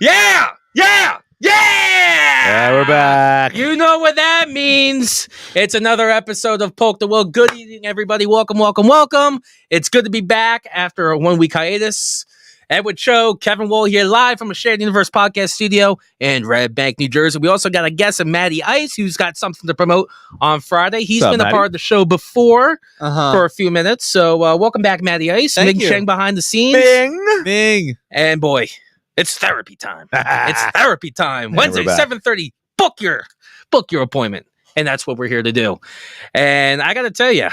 Yeah! Yeah! Yeah! We're back. You know what that means. It's another episode of Poke the Will. Good evening, everybody. Welcome, welcome, welcome. It's good to be back after a 1 week hiatus. Edward Cho, Kevin Wool here live from a Shared Universe podcast studio in Red Bank, New Jersey. We also got a guest of Matty Ice, who's got something to promote on Friday. He's What's up, been a Matty? part of the show before for a few minutes. So welcome back, Matty Ice. Thank Ming you. Cheng behind the scenes. Bing. And boy, it's therapy time. It's therapy time. Yeah, Wednesday, we're back. 7:30. Book your appointment. And that's what we're here to do. And I got to tell you,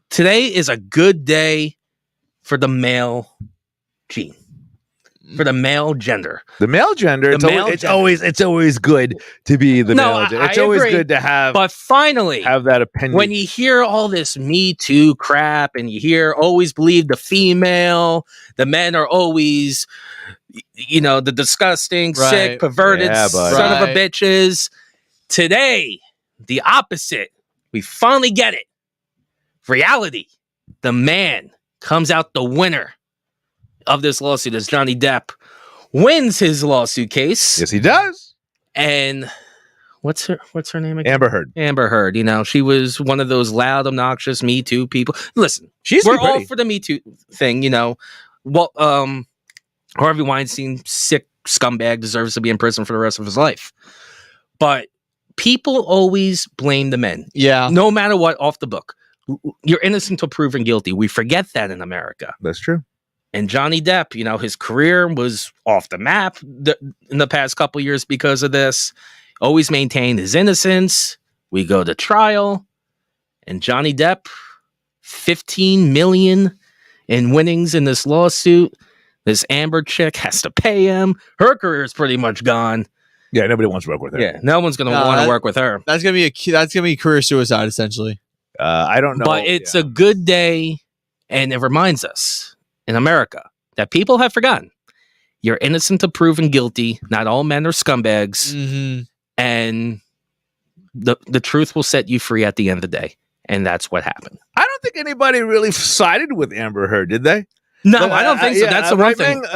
today is a good day for the male gene, for the male gender. The male gender. The male It's gender. always good to be the No, male gender. I It's always agree. good to have But finally, that opinion. when you hear all this Me Too crap and you hear always believe the female, the men are always, the disgusting, Right. sick, perverted Yeah, bud. son of a Right. bitches. Today, the opposite. We finally get it. Reality. The man comes out the winner of this lawsuit as Johnny Depp wins his lawsuit case. Yes, he does. And what's her name again? Amber Heard. Amber Heard. She was one of those loud, obnoxious Me Too people. Listen, She's we're pretty. all for the Me Too thing, Well, Harvey Weinstein, sick scumbag, deserves to be in prison for the rest of his life. But people always blame the men, Yeah. no matter what, off the book. You're innocent until proven guilty. We forget that in America. That's true. And Johnny Depp, his career was off the map in the past couple years because of this. Always maintained his innocence. We go to trial, and Johnny Depp, $15 million in winnings in this lawsuit. This Amber chick has to pay him. Her career is pretty much gone. Yeah, nobody wants to work with her. Yeah, no one's gonna No, want to that- work with her. That's gonna be career suicide essentially. I don't know. But it's a good day, and it reminds us in America that people have forgotten. You're innocent to proven guilty. Not all men are scumbags, Mm-hmm. and the truth will set you free at the end of the day. And that's what happened. I don't think anybody really sided with Amber Heard, did they? No, Like, I don't think so. yeah, That's the one right, thing. Ming?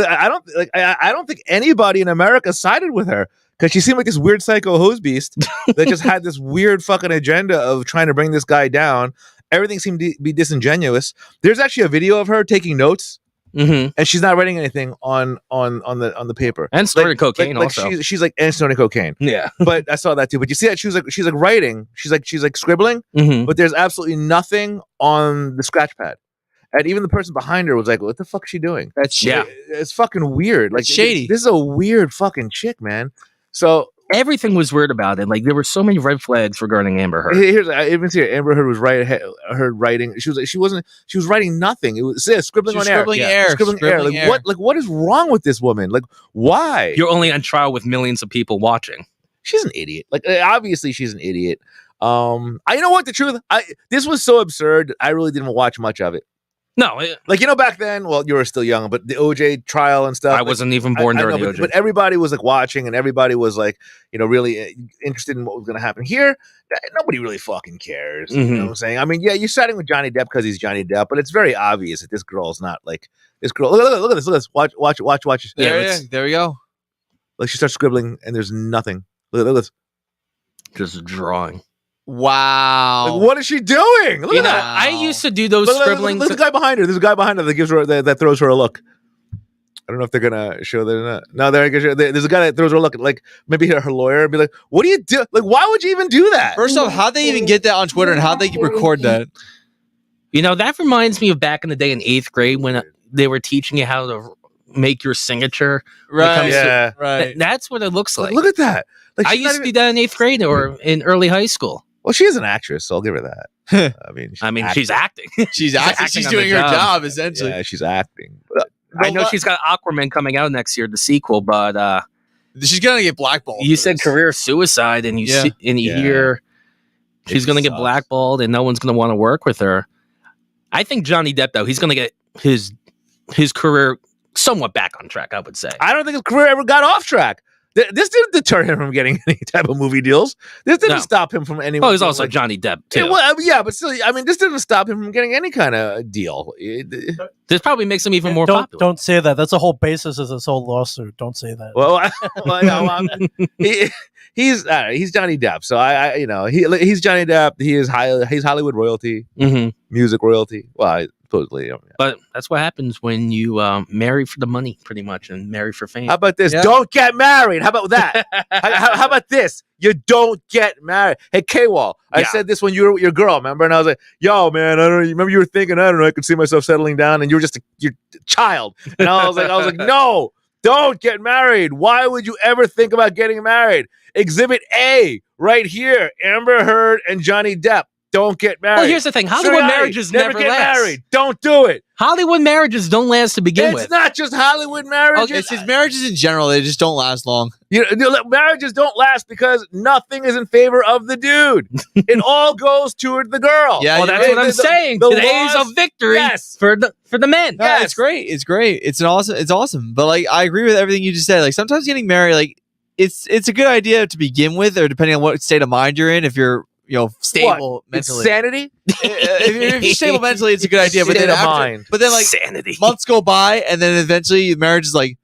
I don't think anybody in America sided with her because she seemed like this weird psycho hose beast that just had this weird fucking agenda of trying to bring this guy down. Everything seemed to be disingenuous. There's actually a video of her taking notes, Mm-hmm. and she's not writing anything on the paper. And snorting cocaine Like also. she's like and snorting cocaine. Yeah. But I saw that too. But you see that she's like writing. She's like scribbling. Mm-hmm. But there's absolutely nothing on the scratch pad. And even the person behind her was like, what the fuck is she doing? That's Yeah. It's fucking weird. Like It's shady. This is a weird fucking chick, man. So Everything was weird about it. Like there were so many red flags regarding Amber Heard. here's I even see her. Amber Heard was writing. She was writing nothing. It was scribbling She was on air. scribbling Yeah, air, Scribbling air. scribbling Like air. what is wrong with this woman? Like why? You're only on trial with millions of people watching. She's an idiot. Like obviously she's an idiot. You know what? The truth, this was so absurd. I really didn't watch much of it. No, Like back then. Well, you were still young, but the OJ trial and stuff. I like, wasn't even born I during know, the but, OJ. but everybody was like watching, and everybody was like, really interested in what was going to happen here. Nobody really fucking cares. You know what I'm saying? I mean, yeah, you're siding with Johnny Depp because he's Johnny Depp, but it's very obvious that this girl's not like this girl. Look at this. Look at this. Watch. Yeah, There we go. Like she starts scribbling, and there's nothing. Look at this. Just drawing. Wow. Like, what is she doing? Look at that. I used to do those Look, scribbling. Look, the guy behind her. There's a guy behind her that gives her that throws her a look. I don't know if they're gonna show that or not. No, there's a guy that throws her a look. Like maybe her lawyer and be like, "What do you do? Like, why would you even do that?" First off, how'd they even get that on Twitter and how'd they record that? That reminds me of back in the day in 8th grade when they were teaching you how to make your signature. Right. Yeah. Right. That's what it looks like. Look at that. Like I she's not used to do even- that in 8th grade or in early high school. Well, she is an actress, so I'll give her that. I mean, She's acting. She's acting she's on doing the her job. job essentially. Yeah, she's acting. But I know she's got Aquaman coming out next year, the sequel, but She's gonna get blackballed. you for said this. career suicide and you Yeah. see and you Yeah. hear she's It going to get sucks. blackballed and no one's going to want to work with her. I think Johnny Depp though, he's going to get his career somewhat back on track, I would say. I don't think his career ever got off track. This didn't deter him from getting any type of movie deals. This didn't No. stop him from any. Oh, he's also Johnny Depp too. Yeah, but still, I mean, this didn't stop him from getting any kind of deal. This probably makes him even more don't, popular. Don't say that. That's the whole basis of this whole lawsuit. Don't say that. He's Johnny Depp, so he's Johnny Depp. He's Hollywood royalty, Mhm. music royalty. Well, supposedly. But that's what happens when you marry for the money, pretty much, and marry for fame. How about this? Yeah. Don't get married. How about that? how about this? You don't get married. Hey, K-Wall, I Yeah. said this when you were with your girl, remember? And I was like, yo, man, I don't know. Remember you were thinking, I don't know, I could see myself settling down, and you were just your child. And I was like, no, don't get married. Why would you ever think about getting married? Exhibit A, right here, Amber Heard and Johnny Depp. Don't get married. Well, here's the thing: Hollywood marriages never get last. married. Don't do it. Hollywood marriages don't last to begin It's with. not just Hollywood marriages. It's his marriages in general. They just don't last long. Marriages don't last because nothing is in favor of the dude. It all goes toward the girl. Yeah, Well, that's Hey, what I'm the- saying. the Today is laws- a victory Yes. for the men. No, Yes. it's great. It's great. It's awesome. But like, I agree with everything you just said. Like, sometimes getting married, like, it's a good idea to begin with, or depending on what state of mind you're in. If you're stable It's mentally, sanity. if you're stable mentally, it's a good idea. But State then of after, mind. but then like Sanity. months go by, and then eventually marriage is like,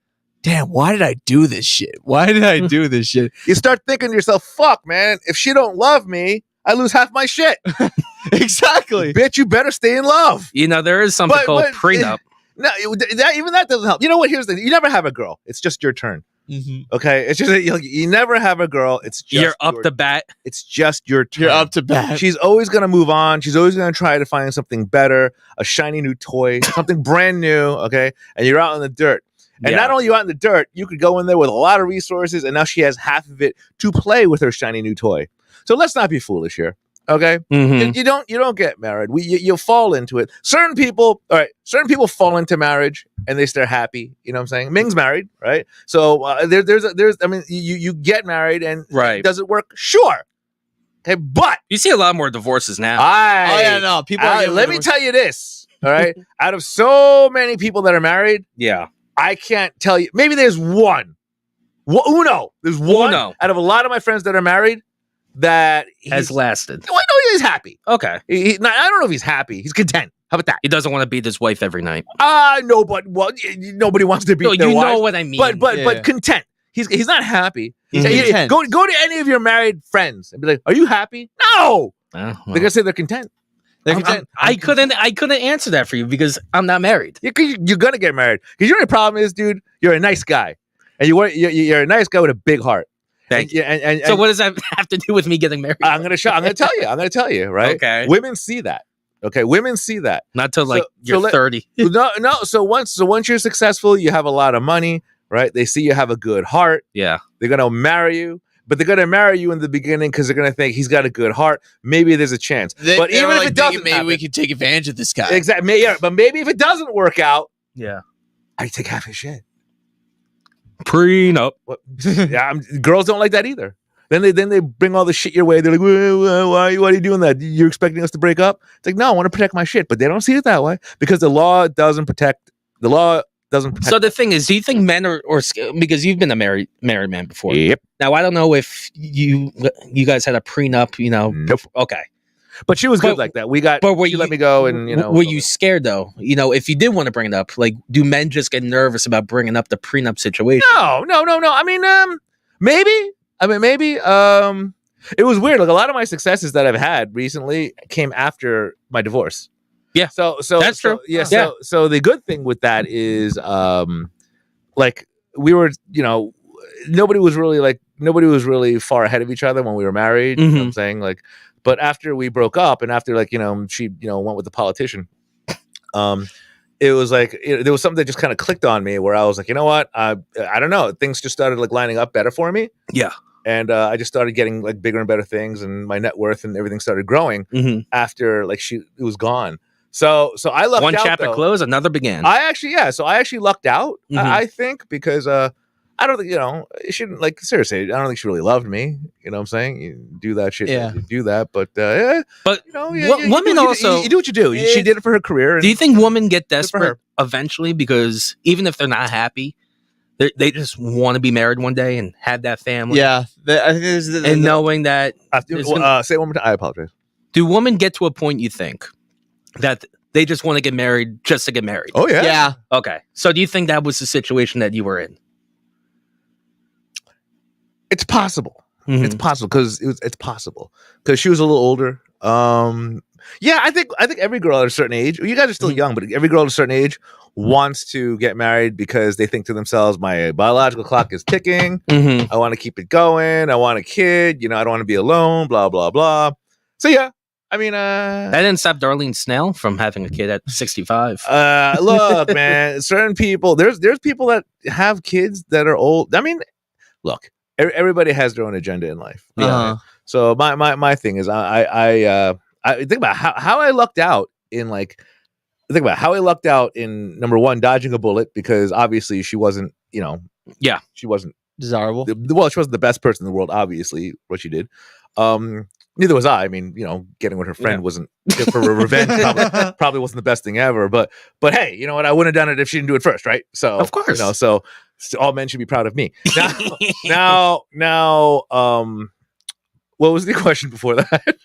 damn, why did I do this shit? Why did I do this shit? You start thinking to yourself, fuck, man, if she don't love me, I lose half my shit. Exactly. Bitch, you better stay in love. There is something But- called but- prenup. No, even that doesn't help. You know what? Here's the thing. You never have a girl. It's just your turn. Okay? It's just that you never have a girl. It's just You're up the bat. It's just your turn. You're up to bat. She's always going to move on. She's always going to try to find something better, a shiny new toy, something brand new. Okay. And you're out in the dirt. And Yeah. not only are you out in the dirt, you could go in there with a lot of resources, and now she has half of it to play with her shiny new toy. So let's not be foolish here. Okay. Mhm. You don't get married. You fall into it. Certain people fall into marriage and they stay happy. You know what I'm saying? Ming's married, right? So there's I mean, you get married and Right. does it work? Sure. Okay, but You see a lot more divorces now. Oh yeah, no. People. Are let me tell you this. All right, out of so many people that are married, Yeah. I can't tell you. Maybe there's one. Uno. There's one Uno. out of a lot of my friends that are married that Has lasted. I know he's happy. Okay. I don't know if he's happy. He's content. How about that? He doesn't want to beat his wife every night. Nobody. Well, nobody wants to beat No, their you wives, know what I mean. but Yeah. content. He's not happy. He's Yeah, content. Go to any of your married friends and be like, "Are you happy?" No. Well, They're gonna say they're content. They're I'm- content. I couldn't answer that for you because I'm not married. You're gonna get married because your only problem is, dude, you're a nice guy, and you're a nice guy with a big heart. Thank you. And So what does that have to do with me getting married? I'm gonna tell you, right? Okay. Women see that. Okay, women see that. Not till like so you're let- 30. No. So once you're successful, you have a lot of money, right? They see you have a good heart. Yeah. They're gonna marry you, but they're gonna marry you in the beginning because they're gonna think he's got a good heart. Maybe there's a chance, but They even were if like, it doesn't, maybe we happen- could take advantage of this guy. exactly. Yeah, but maybe if it doesn't work out, Yeah. I take half his shit. Prenup. What? Yeah, girls don't like that either. Then they bring all the shit your way. They're like, why are you doing that? You're expecting us to break up? It's like, no, I want to protect my shit, but they don't see it that way because the law doesn't protect. The law doesn't protect. So the thing is, do you think men are because you've been a married man before? Yep. Now I don't know if you guys had a prenup. Nope. Okay. But she was good But- like that. We got. but were she let you- me go, and were you scared though? If you did want to bring it up, like, do men just get nervous about bringing up the prenup situation? No. I mean, maybe. It was weird. Like a lot of my successes that I've had recently came after my divorce. Yeah. So That's true. Yeah. Yeah. So the good thing with that is, like we were, nobody was really far ahead of each other when we were married. You know what I'm saying? Like, but after we broke up and after she, went with the politician, it was like there was something that just kind of clicked on me where I was like, you know what? I don't know. Things just started like lining up better for me. Yeah. And I just started getting like bigger and better things, and my net worth and everything started growing Mm-hmm. after like it was gone. So I lucked One out. chapter though. closed, another began. So I actually lucked out. Mhm. I think because I don't think it shouldn't, like, seriously. I don't think she really loved me. You know what I'm saying? You do that shit. Yeah. You do that, but yeah. But women you also. you do what you do. She did it for her career. And do you think women get for desperate her. eventually because even if they're not happy, They just want to be married one day and have that family. Yeah, I think there's And knowing that, Say it one more time. I apologize. do women get to a point, you think, that they just want to get married just to get married? Oh yeah. yeah. Okay. So do you think that was the situation that you were in? It's possible. Mhm. It's possible because it's possible because she was a little older. Yeah, I think every girl at a certain age. You guys are still young, but every girl at a certain age wants to get married because they think to themselves, "My biological clock is ticking. Mhm. I want to keep it going. I want a kid. I don't want to be alone. Blah blah blah." So yeah, I mean, That didn't stop Darlene Snell from having a kid at 65. look, man, certain people. There's people that have kids that are old. I mean, look, everybody has their own agenda in life. Uh-huh. So my thing is I think about how I lucked out in think about how I lucked out in number one, dodging a bullet, because obviously she wasn't, she wasn't Desirable. well, she wasn't the best person in the world, obviously, what she did. Neither was I. I mean, getting with her friend wasn't for revenge. Probably wasn't the best thing ever. But hey, you know what? I wouldn't have done it if she didn't do it first, right? So Of course. so all men should be proud of me. Now, what was the question before that?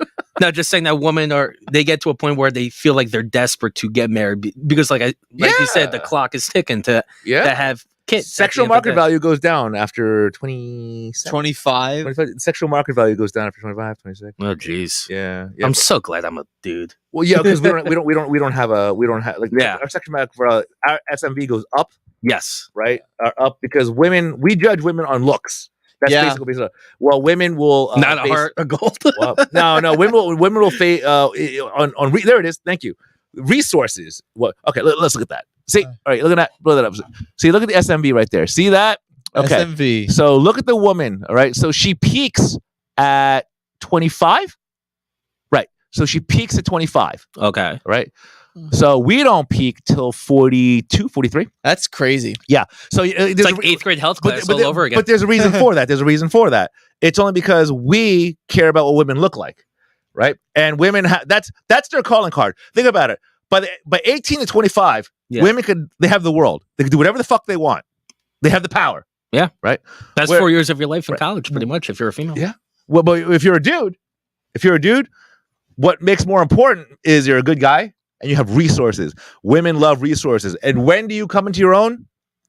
No, just saying that women they get to a point where they feel like they're desperate to get married because, like you said, the Yeah. clock is ticking to have kids. Sexual market value goes down after 27. 25. 25. Sexual market value goes down after 25, 26. Oh, jeez. Yeah. I'm so glad I'm a dude. Well, yeah, because we don't have Yeah. our sexual market for our SMV goes up, Yes. right? Up because we judge women on looks. That's Yeah. basically well, women will Not a heart of gold. well, no, women will face on there it is. Thank you. Resources. What? Okay, let's look at that. See, all right, look at that. Blow that up. See, look at the SMV right there. See that? Okay. SMV. So look at the woman. All right. So she peaks at 25. Right. So she peaks at 25. Okay. Right. So we don't peak till 42, 43. That's crazy. So It's like 8th grade health class all over again. But there's a reason for that. There's a reason for that. It's only because we care about what women look like, right? And women that's their calling card. Think about it. By 18 to 25, Yeah. women they have the world. They can do whatever the fuck they want. They have the power. Yeah. Right. That's Where- 4 years of your life in Right. college, pretty much, if you're a female. Yeah. Well, but if you're a dude, what makes more important is you're a good guy and you have resources. Women love resources. And when do you come into your own?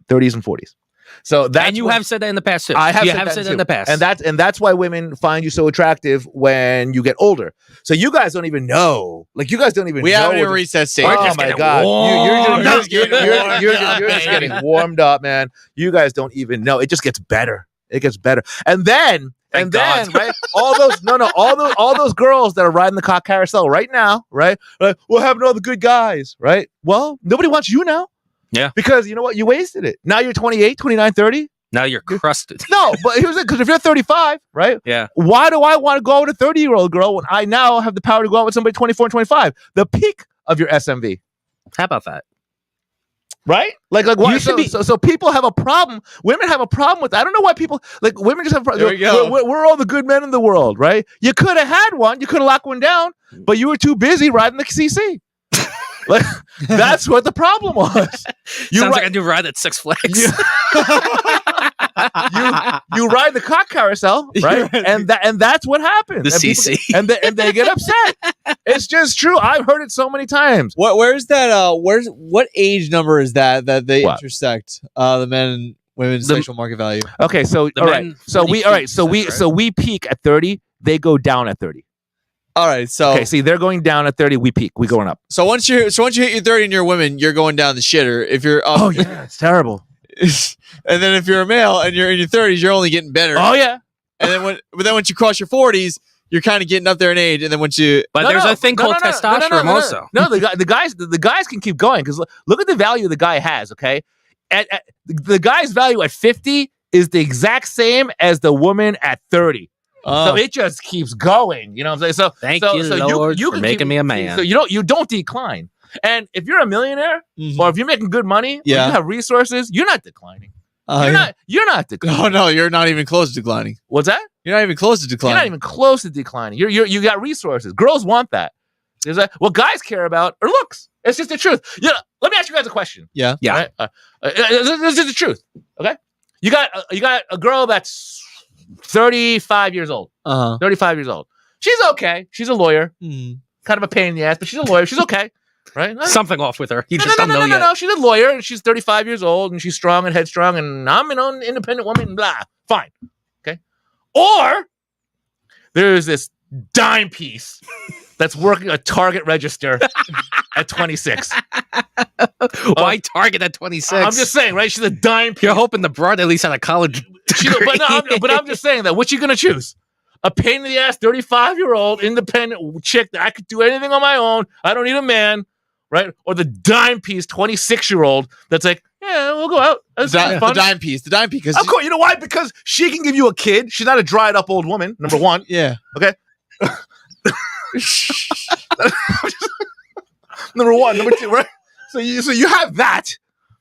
30s and 40s. So that's And you when- have said that in the past too. I have you said have that said that too. in the past. and that's why women find you so attractive when you get older. So you guys don't even know. Like you guys don't even We know. haven't even what- reached that stage. We're Oh just my getting god. warmed You're up. just getting Baby. warmed up, man. You guys don't even know. It just gets better. It gets better. And then Thank God. right, all those girls that are riding the cock carousel right now, right? Like, we'll have all the good guys, right? Well, nobody wants you now. Yeah. Because you know what? You wasted it. Now you're 28, 29, 30. Now you're crusted. No, but here's it, because if you're 35, right? Yeah. Why do I want to go out with a 30-year-old girl when I now have the power to go out with somebody 24 and 25? The peak of your SMV. How about that? Right? Like why? You should be- So people have a problem. Women have a problem with that. I don't know why people women just have a problem. There we go. We're all the good men in the world, right? You could have had one. You could have locked one down, but you were too busy riding the CC. Like that's what the problem was. Sounds like I do ride at Six Flags. You ride the cock carousel, right? And that's what happens. The And people- CC. and they get upset. It's just true. I've heard it so many times. Where's that? What age number is that they What? intersect? The men and women's The- sexual market value. Okay, so The all right, men so we all right, so 42%, right? so we peak at 30. They go down at 30. All right, so Okay, see, they're going down at 30. We peak. We going up. so once you hit your 30 and you're a woman, you're going down the shitter. If you're up, Oh yeah, it's terrible. and then if you're a male and you're in your 30s, you're only getting better. Oh yeah. And then once you cross your 40s, you're kind of getting up there in age. And then once you But there's a thing called testosterone also. No, the guys can keep going because look at the value the guy has. Okay, at the guy's value at 50 is the exact same as the woman at 30. So it just keeps going. You know what I'm saying? So Thank so, you, so Lord, you for can making keep- me a man. So you don't decline. And if you're a millionaire Mhm. or if you're making good money, or Yeah. you have resources, you're not declining. You're not declining. Oh no, you're not even close to declining. What's that? You're not even close to declining. You're not even close to declining. You got resources. Girls want that. There's what guys care about are looks. It's just the truth. Yeah. Let me ask you guys a question. Yeah. Yeah. All right? This is the truth. Okay. You got a girl that's 35 years old. 35 years old. She's okay. She's a lawyer. Mm. Kind of a pain in the ass, but she's a lawyer. She's okay. Right? Something off with her. You No, just no, don't no, know no, yet. no. She's a lawyer and she's 35 years old and she's strong and headstrong and I'm an independent woman and blah. Fine. Okay. Or there's this dime piece that's working a Target register at 26. Why Target at 26? I'm just saying, right? She's a dime piece. You're hoping the broad at least had a college degree. But I'm just saying that. What you gonna choose? A pain in the ass 35-year-old independent chick that I could do anything on my own. I don't need a man, right? Or the dime piece 26-year-old that's like, yeah, we'll go out. That's fun. The dime piece. Because Of course, you know why? Because she can give you a kid. She's not a dried up old woman. Number one. yeah. Number one. Number two. Right. So you have that,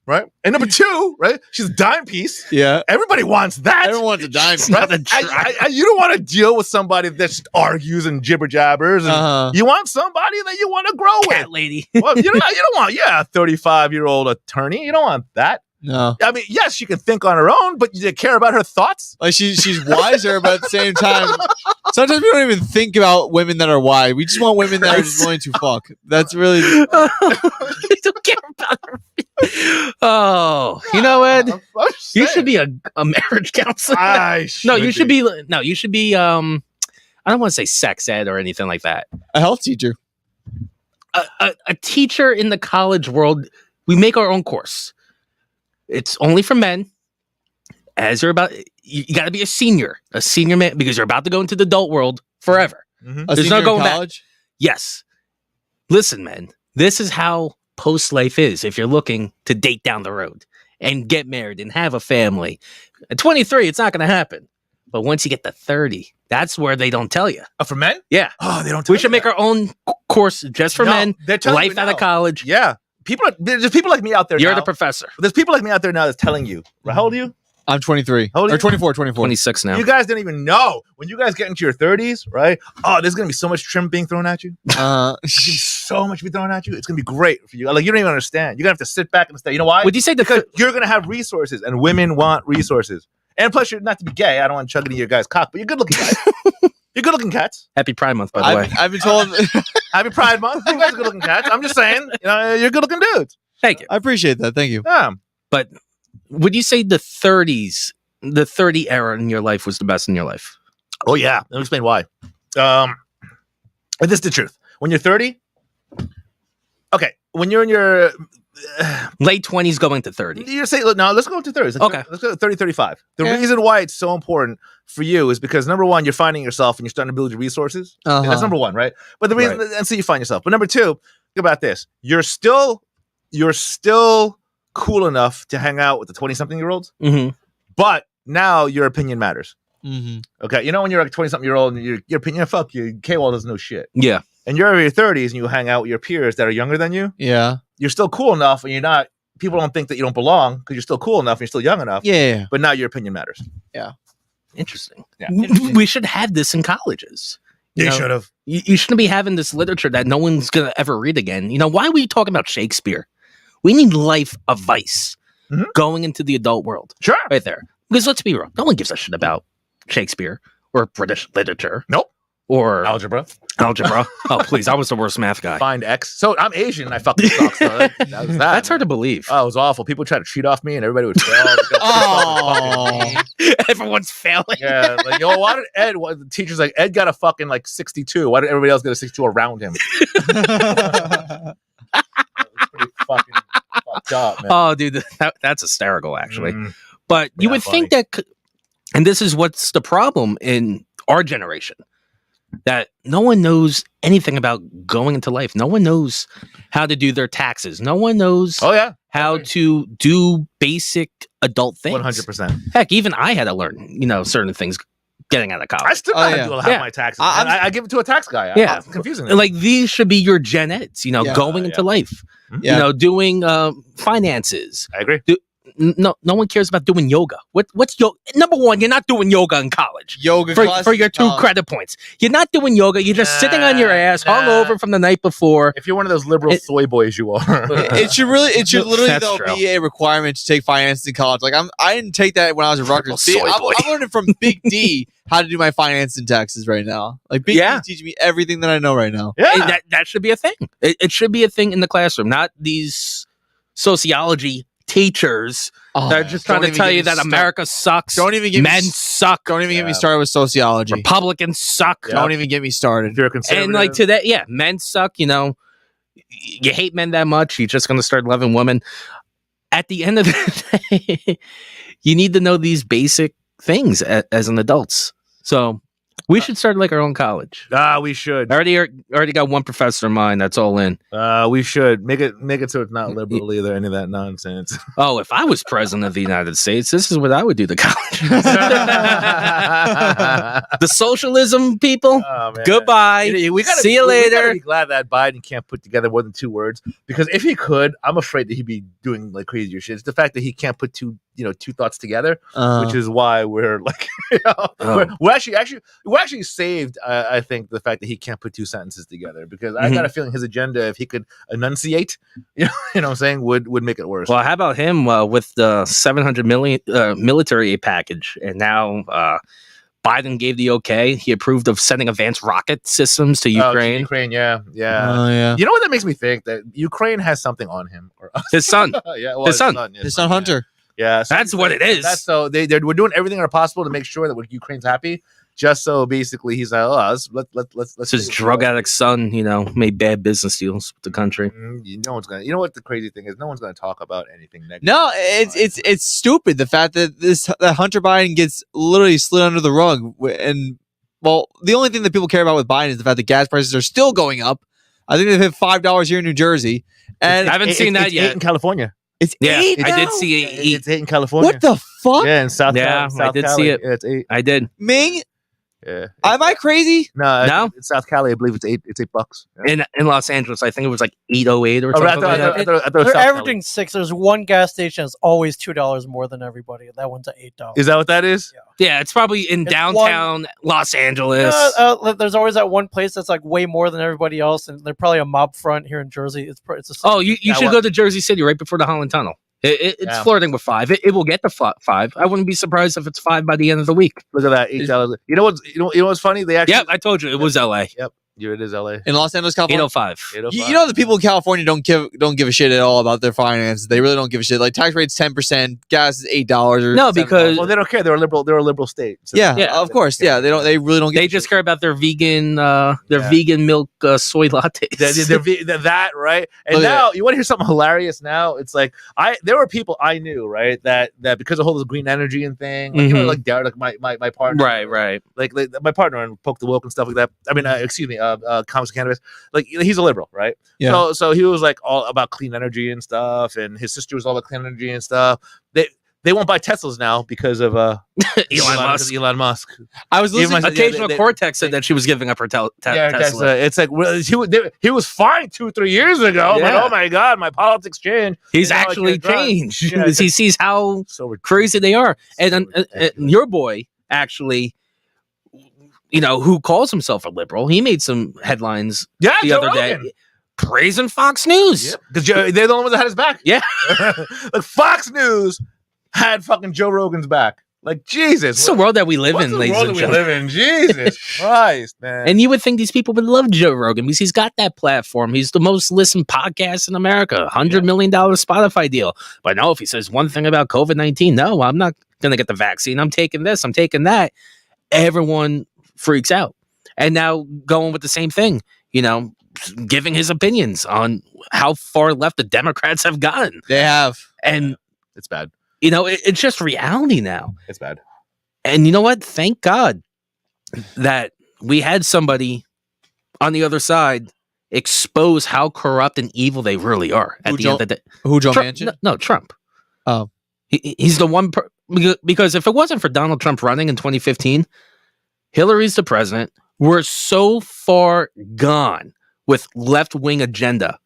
right? And number two, right? She's a dime piece. Yeah. Everybody wants that. Everyone wants a dime piece. Not a You don't want to deal with somebody that just argues and jibber jabbers. And you want somebody that you want to grow with. Cat lady. Well, you don't want, a 35-year-old attorney. You don't want that. No. I mean, yes, she can think on her own, but you care about her thoughts. Like she's wiser, but at the same time, sometimes we don't even think about women that are wise. We just want women that are just willing to fuck. That's really. You don't care about her. Oh, you know what? I'm just You saying. should be a marriage counselor. No, you should be. No, you should be. I don't want to say sex ed or anything like that. A health teacher. A teacher in the college world. We make our own course. It's only for men. As you're about, you got to be a senior man, because you're about to go into the adult world forever. Mhm. A There's senior no going in back. college. Yes. Listen, man, this is how post life is if you're looking to date down the road and get married and have a family. At 23, it's not going to happen. But once you get to 30, that's where they don't tell you. For men? Yeah. Oh, they don't. We should make our own course just for men. They're telling Life you out of now. college. Yeah, there's people like me out there. You're now. the professor. There's people like me out there now that's telling you. How old are you? I'm 23. How old are Or you? 24. 26 now. You guys didn't even know when you guys get into your 30s, right? Oh, there's gonna be so much trim being thrown at you. There's gonna be so much being thrown at you. It's gonna be great for you. Like you don't even understand. You're gonna have to sit back and stay. You know why? Would you say Because you're gonna have resources, and women want resources. And plus, you're not to be gay. I don't want to chug into your guy's cock, but you're good looking guys. You're good looking cats. Happy Pride Month, by the way. I've been told. Happy Pride Month. You guys are good looking cats. I'm just saying, you're good looking dudes. Thank you. I appreciate that. Thank you. Yeah. But would you say the 30s, the 30 era in your life was the best in your life? Oh yeah. Let me explain why. And this is the truth. When you're 30, okay. When you're in your Late 20s going to 30. you say no, let's go to 30s. Okay. Let's go to 30, 35. The Yeah. reason why it's so important for you is because number one, you're finding yourself and you're starting to build your resources. Uh-huh. That's number one, right? But the reason, and so you find yourself. But number two, think about this: you're still cool enough to hang out with the 20-something-year-olds, Mm-hmm. but now your opinion matters. Mm-hmm. Okay, you know when you're like a 20-something-year-old and your opinion, fuck you, K-Wall doesn't know shit, Yeah. and you're in your 30s and you hang out with your peers that are younger than you. Yeah. You're still cool enough, and you're not. People don't think that you don't belong because you're still cool enough and you're still young enough. Yeah. But now your opinion matters. Interesting. Yeah. We should have this in colleges. You know, have. you shouldn't be having this literature that no one's going to ever read again. You know, why are we talking about Shakespeare? We need life advice Mhm. going into the adult world Sure. right there. Because let's be real, no one gives a shit about Shakespeare or British literature. Nope. Or Algebra. algebra. Oh, please. I was the worst math guy. Find X. So I'm Asian and I fucking suck. So that was that. That's hard to believe. Oh, it was awful. People tried to cheat off me and everybody would fail. Oh. Everyone's failing. Yeah. Like, why did Ed, the teacher's like, Ed got a fucking like 62. Why did everybody else get a 62 around him? That was pretty fucking fucked up, man. Oh, dude, that's hysterical, actually. Mm. But you Yeah, would think that, and this is what's the problem in our generation, that no one knows anything about going into life. No one knows how to do their taxes. No one knows Oh, yeah. how to do basic adult things. 100%. Heck, even I had to learn, certain things getting out of I college. still Oh, gotta yeah. do half Yeah. my taxes. I'm- I give it to a tax guy. Yeah. It's confusing. Like these should be your gen eds, Yeah. going into life. Yeah. Doing finances. I agree. no one cares about doing yoga. What's yoga? Number one, you're not doing yoga in college. Yoga for classes your in 2 college. credit points. You're not doing yoga. You're just sitting on your ass, Nah. hungover from the night before. If you're one of those liberal soy boys, you are. It should literally That's though true. be a requirement to take finance in college. Like I didn't take that when I was at Rutgers. See, soy boy. I'm learning from Big D how to do my finance and taxes right now. Like Big Yeah. D's teaching me everything that I know right now. Yeah. And that should be a thing. It should be a thing in the classroom, not these sociology teachers that are just trying to tell you that America sucks. Don't even get Men me, suck. don't even get me Yeah. started with sociology. Republicans suck. Yeah. Don't even get me started. if you're a conservative. And like today, yeah, men suck. You know, you hate men that much, you're just going to start loving women. At the end of the day, you need to know these basic things as an adults. So we should start like our own college. We should. I already got one professor of mine that's all in. We should make it so it's not liberal either. Any of that nonsense. Oh, if I was president of the United States, this is what I would do to college. The socialism people, Oh, man. goodbye. We gotta, See you we gotta later. be glad that Biden can't put together more than 2 words, because if he could, I'm afraid that he'd be doing like crazier shit. It's the fact that he can't put two thoughts together, which is why we're like, Oh. we're actually saved. I think the fact that he can't put 2 sentences together, because I got a feeling his agenda, if he could enunciate, you know what I'm saying, would make it worse. Well, how about him with the 700 million military aid package, and now Biden gave the okay. He approved of sending advanced rocket systems to Oh, Ukraine. Ukraine, yeah. yeah. You know what that makes me think? That Ukraine has something on him, or us. His son. Yeah, well, His son. yeah, His son yeah. Hunter. Yeah, so That's what it is. That's so we're doing everything possible to make sure that Ukraine's happy. Just so basically he's like, oh, let's His drug addict son, made bad business deals with the country. No one's gonna. You know what the crazy thing is? No one's gonna talk about anything negative. No, it's stupid. The fact that that Hunter Biden gets literally slid under the rug, and well, the only thing that people care about with Biden is the fact that gas prices are still going up. I think they've hit $5 here in New Jersey, and I haven't seen that it's yet. 8 in California. it's Yeah, 8 I did now? see It's 8 in California. What the fuck, Yeah, in South. Yeah, South I did Cali. see it. Yeah, it's 8. I did. Ming? Yeah. Am I crazy? No, No? It's South Cali. I believe it's 8. It's $8. Yeah. In Los Angeles, I think it was like 808 or Oh, I something thought- like I that. thought- I thought it was South Cali. Everything's 6. There's one gas station that's always $2 more than everybody. That one's at $8. Is that what that is? Yeah, it's probably in It's downtown Los Angeles. There's always that one place that's like way more than everybody else, and they're probably a mob front here in Jersey. It's a Oh, you Yeah, should well- go to Jersey City right before the Holland Tunnel. It's Yeah. flirting with 5. It will get to 5. I wouldn't be surprised if it's 5 by the end of the week. Look at that, $8. You know what's funny? They actually. Yep, I told you it was LA. Yep. Here it is, LA. In Los Angeles, California? 805. You know the people in California don't give a shit at all about their finances. They really don't give a shit. Like tax rate's 10%, gas is $8 or No, $7. because- Well, they don't care. They're a liberal state. So yeah, Yeah. of course, yeah. They really don't. They just care about their vegan Yeah. vegan milk soy lattes. they're that right. And Look at now you want to hear something hilarious. Now it's like there were people I knew, right, that because of all this green energy and thing, like, Mhm. like Derek, like my partner, right. like my partner and Poke the Woke and stuff like that. I mean, excuse me, Comics Cannabis. Like he's a liberal, right? Yeah. So he was like all about clean energy and stuff, and his sister was all about clean energy and stuff. They won't buy Teslas now because of Elon Musk. Elon Musk. I was listening. Even my- Occasional they- Cortex said that she was giving up her Yeah, Tesla. It's like he was fine 2-3 years ago, but Yeah. oh my god, my politics changed. He's And now I actually can't drive. changed Yeah, because he sees how So ridiculous. crazy they are. And, So ridiculous. your boy actually, who calls himself a liberal, he made some headlines Yeah, the Joe other Rogan. day praising Fox News. Because they're the only ones that had his back. Yeah. Like Fox News had fucking Joe Rogan's back. Like Jesus, It's the world that we live what's in, the ladies world and that we gentlemen. live in? Jesus Christ, man. And you would think these people would love Joe Rogan because he's got that platform. He's the most listened podcast in America, $100 million Spotify deal. But no, if he says one thing about COVID-19, no, I'm not going to get the vaccine. I'm taking this, I'm taking that. Everyone freaks out. And now going with the same thing, giving his opinions on how far left the Democrats have gotten. They have. And, It's bad. it's just reality now. It's bad. And you know what? Thank God that we had somebody on the other side expose how corrupt and evil they really are at Who, the Joe- end of the day. Who Joe Trump, Manchin? no, Trump. Oh. He's the one because if it wasn't for Donald Trump running in 2015, Hillary's the president. We're so far gone with left-wing agenda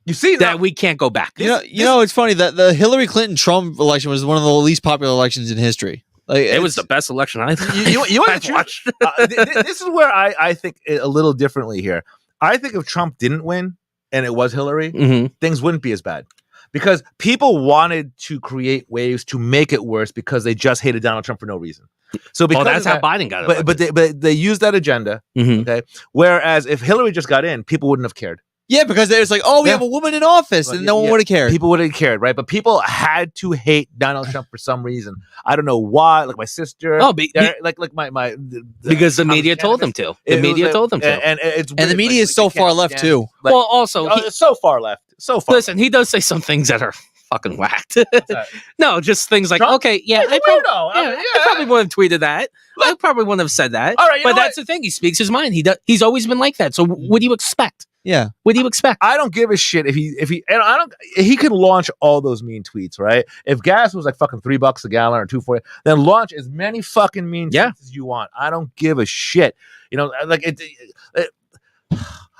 You see that we can't go back. You know, it's funny that the Hillary Clinton Trump election was one of the least popular elections in history. Like It was the best election I You want I've the truth? watched. This is where I think a little differently here. I think if Trump didn't win and it was Hillary, Mhm. things wouldn't be as bad because people wanted to create waves to make it worse because they just hated Donald Trump for no reason. So because That's of how that, Biden got it. but they used that agenda. Mhm. Okay, whereas if Hillary just got in, people wouldn't have cared. yeah, because it was like, oh, we Yeah. have a woman in office, Well, and no one yeah. would have cared. People wouldn't have cared, right? But people had to hate Donald Trump for some reason. I don't know why. Like my sister. Oh, like my because the Thomas media told them Jefferson. to. The It media was, told them to. and it's And the weird, media like, is so you far can't left stand- too. Like, Well, also, oh, it's so far left. So far. listen, he does say some things that are fucking whacked. that? No, just things like, Trump? okay, yeah, He's a I probably, weirdo. I mean, I probably wouldn't have tweeted that. I probably wouldn't have said that. All right, you but know that's the thing. He speaks his mind. He's always been like that. So what do you expect? Yeah. What do you expect? I don't give a shit if he and I don't. He can launch all those mean tweets, right? If gas was like fucking $3 a gallon or $2.40, then launch as many fucking mean Yeah. tweets as you want. I don't give a shit. You know, like it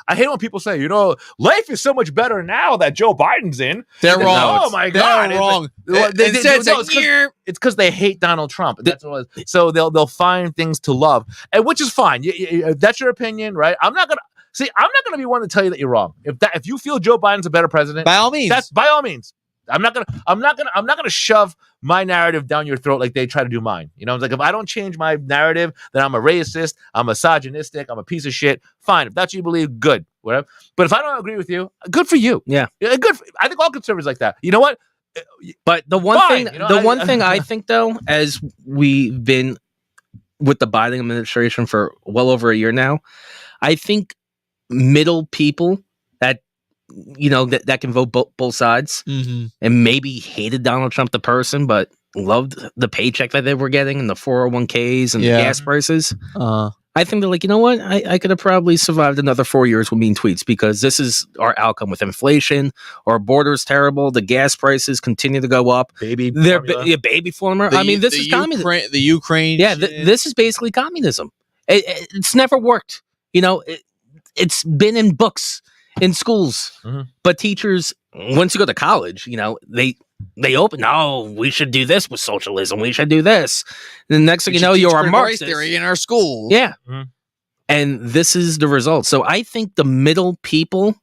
I hate when people say, you know, life is so much better now that Joe Biden's in. They're No, wrong. oh my They're God. It's wrong. like- they- Instead, it's no, like, it's because they hate Donald Trump. That's what it is. So they'll find things to love, and which is fine. That's your opinion, right? I'm not gonna be one to tell you that you're wrong. If you feel Joe Biden's a better president, by all means. that's by all means. I'm not gonna shove my narrative down your throat like they try to do mine. You know, it's like if I don't change my narrative, then I'm a racist, I'm misogynistic, I'm a piece of shit. Fine, if that's what you believe, good, whatever. But if I don't agree with you, good for you. Yeah. Good. I think all conservatives like that. You know what? But the one Fine, thing, you know, one thing I think though, as we've been with the Biden administration for well over a year now, I think middle people that that can vote both sides Mhm. and maybe hated Donald Trump the person, but loved the paycheck that they were getting and the 401ks and Yeah. the gas prices. Uh, I think they're like, you know what? I could have probably survived another 4 years with mean tweets because this is our outcome with inflation. Our border's terrible. The gas prices continue to go up. Baby, They're formula. baby formula. I mean, this is communism. The Ukraine. Yeah, shit. this is basically communism. It's never worked. You know, it's been in books, in schools, Mhm. but teachers, once you go to college, they open. No, we should do this with socialism. We should do this. And the next thing you know, you're a Marxist. theory in our school. Yeah. Mhm. And this is the result. So I think the middle people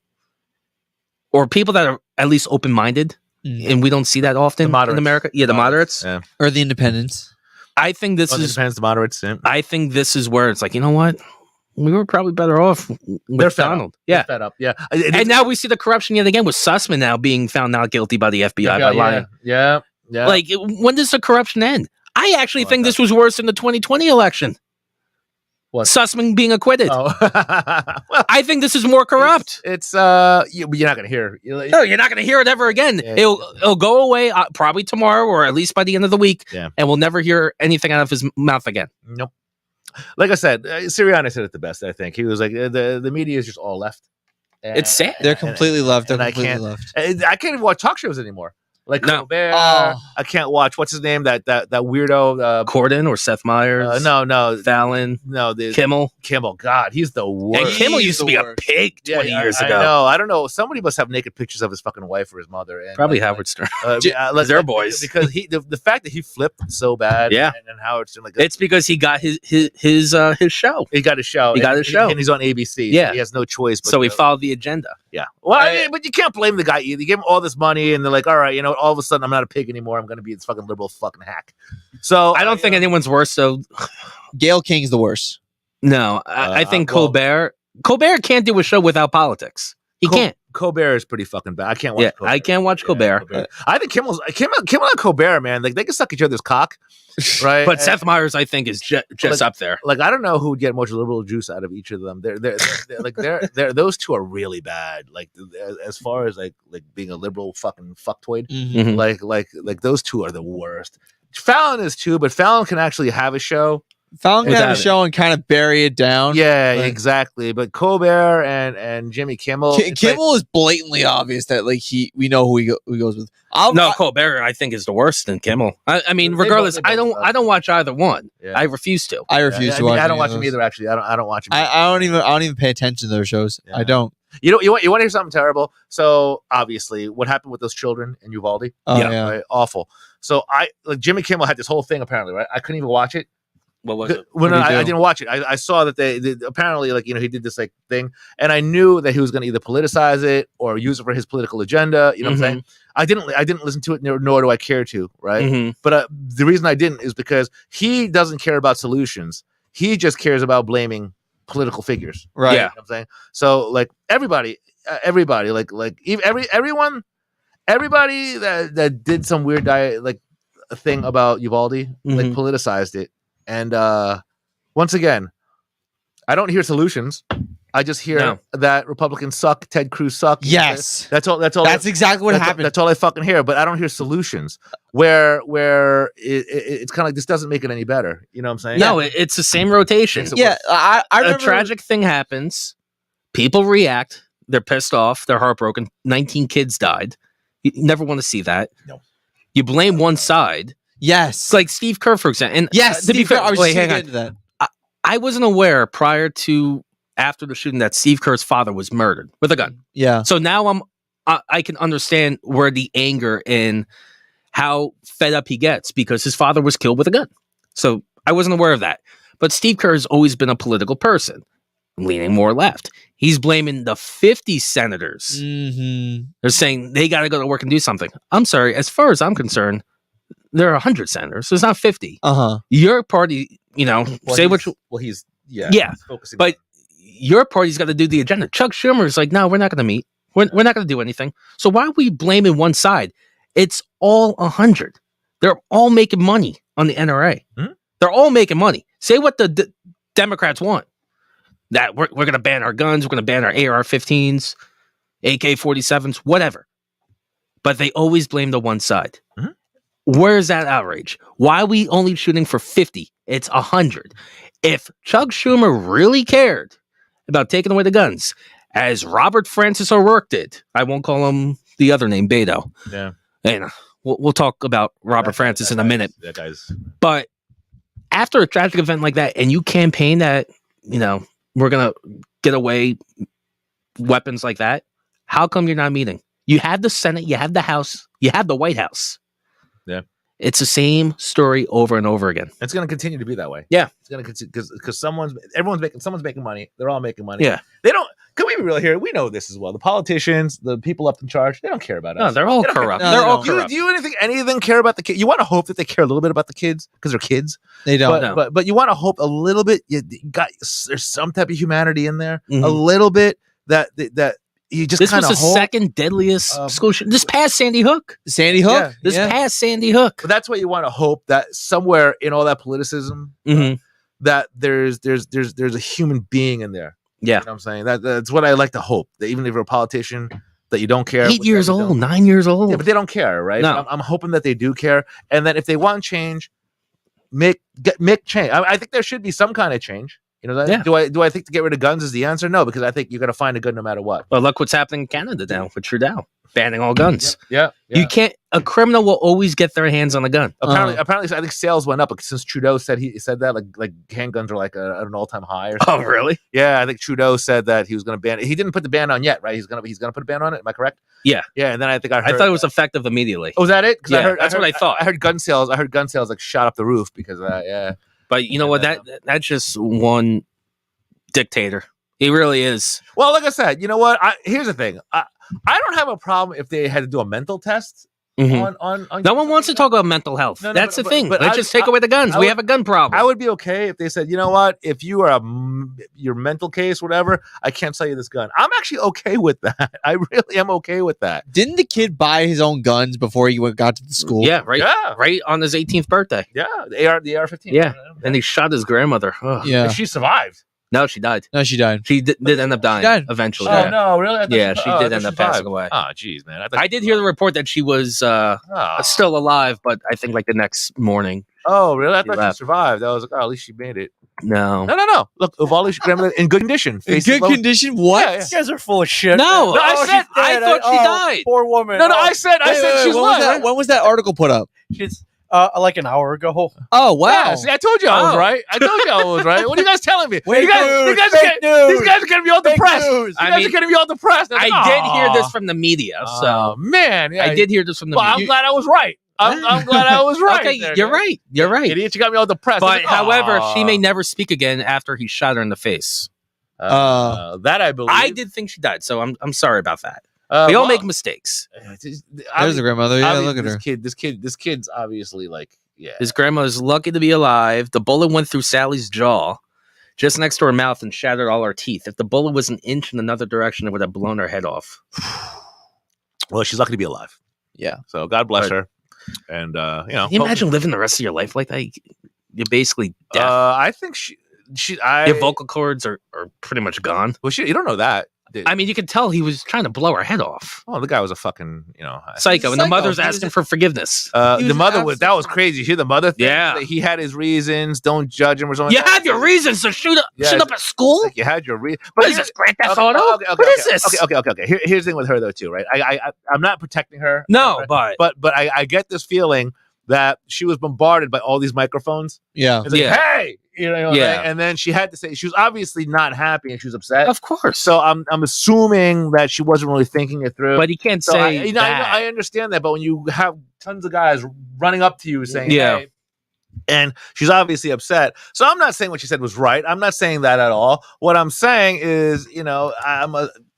or people that are at least open-minded, Mhm. and we don't see that often in moderates. America. Yeah, the moderates. Yeah. Or the independents. I think this Well, it is depends. The moderates. Yeah. I think this is where it's like, you know what? We were probably better off with They're fed up. Donald. Yeah. Fed up. Yeah. And now we see the corruption yet again with Sussman now being found not guilty by the FBI by lying. Yeah. Yeah. Like, when does the corruption end? I actually Oh, think this was worse than the 2020 election. What? Sussman being acquitted. Oh. Well, I think this is more corrupt. It's you're not gonna hear. No, you're not going to hear it ever again. Yeah. It'll go away probably tomorrow or at least by the end of the week. Yeah. And we'll never hear anything out of his mouth again. Nope. Like I said, Sirianni said it the best. I think he was like the media is just all left. It's sad. They're completely left. They're and I completely can't- left. I can't even watch talk shows anymore. Like No. Colbert. Oh. I can't watch. What's his name? That weirdo. Corden or Seth Meyers. No. Fallon. No. Kimmel. Kimmel. God, he's the worst. And Kimmel He's used to the be a worst. pig 20 years I ago. know. I don't know. Somebody must have naked pictures of his fucking wife or his mother. And Probably like, Howard Stern. they're boys. because the fact that he flipped so bad. Yeah. and Howard Stern like It's because he got his show. he got a show. He got a show. and he's on ABC. Yeah. so he has no choice. But So he to- followed the agenda. Yeah. Well, I mean, but you can't blame the guy either. You give him all this money, and they're like, all right, you know, all of a sudden I'm not a pig anymore. I'm going to be this fucking liberal fucking hack. So I don't think anyone's worse. So Gail King's the worst. no, I think well- Colbert can't do a show without politics. He can't. Colbert is pretty fucking bad. I can't watch. Yeah, Colbert. I can't watch Yeah, Colbert. I think Kimmel and Colbert, man, like they can suck each other's cock, right? But Seth Meyers, I think, is just up there. Like I don't know who would get much liberal juice out of each of them. They're those two are really bad. Like as far as like being a liberal fucking fucktoid, Mhm. Mhm. like those two are the worst. Fallon is too, but Fallon can actually have a show. Fallon can have a Without it. show and kind of bury it down. Yeah, Like- exactly. But Colbert and Jimmy Kimmel, it's like- Kimmel is blatantly obvious that like we know who he goes with. No, Colbert, I think, is the worst than Kimmel. I mean, They regardless, both- they both I don't watch either one. Yeah. I refuse to. I refuse I to mean, watch. I don't any watch of them those. either. Actually, I don't watch them. I don't even pay attention to their shows. Yeah. I don't. You know, you want to hear something terrible? So obviously, what happened with those children in Uvalde? Oh, Yeah. yeah. Right? Awful. So Jimmy Kimmel had this whole thing apparently, right? I couldn't even watch it. What was it? Well, What'd no, he I do? didn't watch it. I saw that they apparently, like, he did this like thing, and I knew that he was going to either politicize it or use it for his political agenda. You know what I'm saying? I didn't listen to it, nor do I care to. Right? Mhm. But the reason I didn't is because he doesn't care about solutions. He just cares about blaming political figures. Right. Yeah. You know what I'm saying? So like everybody, everyone, everybody that did some weird thing about Uvalde, like Mhm. politicized it. And once again, I don't hear solutions. I just hear No. that Republicans suck, Ted Cruz suck. Yes. That's all. That's all. That's exactly what happened. That's all I fucking hear. But I don't hear solutions. Where it's kind of like this doesn't make it any better. You know what I'm saying? No, it's the same rotation. Makes it Yeah, worse. I A remember. tragic thing happens. People react. They're pissed off. They're heartbroken. 19 kids died. You never want to see that. No. You blame one side. Yes. It's like Steve Kerr, for example. And yes. to be fair, I was wait, just hang gonna on. get into that. I wasn't aware prior to after the shooting that Steve Kerr's father was murdered with a gun. Yeah. So now I can understand where the anger and how fed up he gets because his father was killed with a gun. So I wasn't aware of that. But Steve Kerr has always been a political person, leaning more left. He's blaming the 50 senators. Mm-hmm. They're saying they got to go to work and do something. I'm sorry. As far as I'm concerned, there are 100 senators. There's not 50. Uh-huh. Your party, say what you... he's Yeah, he's focusing but your party's got to do the agenda. Chuck Schumer is like, no, we're not going to meet. We're not going to do anything. So why are we blaming one side? It's all 100. They're all making money on the NRA. Hmm? They're all making money. Say what the Democrats want. That we're going to ban our guns. We're going to ban our AR-15s, AK-47s, whatever. But they always blame the one side. Mhm. Where's that outrage? Why are we only shooting for 50? It's 100. If Chuck Schumer really cared about taking away the guns, as Robert Francis O'Rourke did, I won't call him the other name, Beto. Yeah. And we'll talk about Robert Francis in a minute. That guy's But after a tragic event like that, and you campaign that, we're going to get away weapons like that, how come you're not meeting? You have the Senate, you have the House, you have the White House. Yeah. It's the same story over and over again. It's going to continue to be that way. Yeah. It's going to continue because someone's making money. They're all making money. Yeah. They don't. Can we be real here? We know this as well. The politicians, the people up in charge, they don't care about us. No, they're all They don't care. corrupt. No, They're they all don't. Do corrupt. you anything care about the kids? You want to hope that they care a little bit about the kids because they're kids. They don't. But, No. but you want to hope a little bit. There's some type of humanity in there. Mhm. A little bit that you just This kind was of the hope. second deadliest school shooting. This past Sandy Hook. Sandy Hook. Yeah. This Yeah. past Sandy Hook. But that's what you want to hope that somewhere in all that politicism, Mhm. that there's a human being in there. Yeah. You know what I'm saying? That's what I like to hope. That even if you're a politician, that you don't care. 8 years that you old, don't- 9 years old. Yeah, but they don't care, right? No. I'm hoping that they do care, and then if they want change, make change. I think there should be some kind of change. You know, Yeah. do I think to get rid of guns is the answer? No, because I think you're gonna find a good no matter what. Well, look what's happening in Canada now with Trudeau banning all guns. Yeah. You can't. A criminal will always get their hands on a gun. Apparently, I think sales went up since Trudeau said that like handguns are like at an all time high. Or something. really? Yeah, I think Trudeau said that he was going to ban it. He didn't put the ban on yet, right? He's gonna put a ban on it. Am I correct? Yeah. Yeah, and then I think I I thought it was effective immediately. Oh, was that it? 'Cause Yeah, that's what I thought. I heard gun sales like shot up the roof because of that. Yeah. But you know what? That's just one dictator. He really is. Well, like I said, you know what? Here's the thing. I don't have a problem if they had to do a mental test Mhm. on. No one wants to talk about mental health. No, That's but- the thing. but Let's just take away the guns. I We would- have a gun problem. I would be okay if they said, you know what? If you are your mental case, whatever, I can't sell you this gun. I'm actually okay with that. I really am okay with that. Didn't the kid buy his own guns before he got to the school? Yeah, right. Yeah. Right on his 18th birthday. Yeah. The AR-15. Yeah. And he shot his grandmother. Ugh. Yeah. And she survived. No, she died. No, she died. She did end up dying died. eventually. Oh no, really? I thought Yeah, she did end up passing away. Oh, geez, man. I did hear the report that she was still alive, but I think like the next morning. Oh, really? I She thought she left. survived. I was like, oh, at least she made it. No. No. Look, Uvalde grandmother in good condition. In Facing good low- condition? What? Yeah, yeah. You guys are full of shit. No, No, I she's said- I dead. thought she died. Poor woman. No, Oh, I said Wait, she's when was alive. that? When was that article put up? she's Like an hour ago. Oh wow! Yeah, see, I told you I was Oh. right. I told you I was right. What are you guys telling me? Wait, you guys, news, you guys fake are getting, news. these guys are getting me all Fake depressed. news. You I guys mean, are getting me all depressed. I did hear this from the media, so Oh man, yeah, I did hear this from the Well, I'm media. glad I was right. I'm glad I was right. Okay, there, you're guys. right. You're right. Idiot, you got me all depressed. But I was like, however, she may "Aw." never speak again after he shot her in the face. That I believe. I did think she died, so I'm sorry about that. Uh, We all well, make mistakes. There's the grandmother. Yeah, look at her. This kid's obviously like, yeah. His grandma is lucky to be alive. The bullet went through Sally's jaw, just next to her mouth, and shattered all her teeth. If the bullet was an inch in another direction, it would have blown her head off. Well, she's lucky to be alive. Yeah. So God bless But- her. And you know, Can you imagine living the rest of your life like that? You're basically deaf. I think Your vocal cords are pretty much gone. Well, you don't know that. I mean, you could tell he was trying to blow her head off. Oh, the guy was a fucking, Psycho. And the Psycho. mother's He was asking a- for forgiveness. He was the mother an that was crazy. You hear the mother thing? Yeah. That he had his reasons. Don't judge him or something. You like that. have your reasons to shoot up, Yeah, shoot up at school? Like you had your reason. What is this, Grand Theft Auto? What is this? Okay. Here's the thing with her though too, right? I'm not protecting her. No, but but I get this feeling that she was bombarded by all these microphones. Yeah. It's like, Yeah. hey, Yeah. and then she had to say she was obviously not happy and she was upset. of course. So I'm assuming that she wasn't really thinking it through. But you can't so say I understand that, but when you have tons of guys running up to you saying, Yeah. hey, and she's obviously upset. So I'm not saying what she said was right. I'm not saying that at all. What I'm saying is,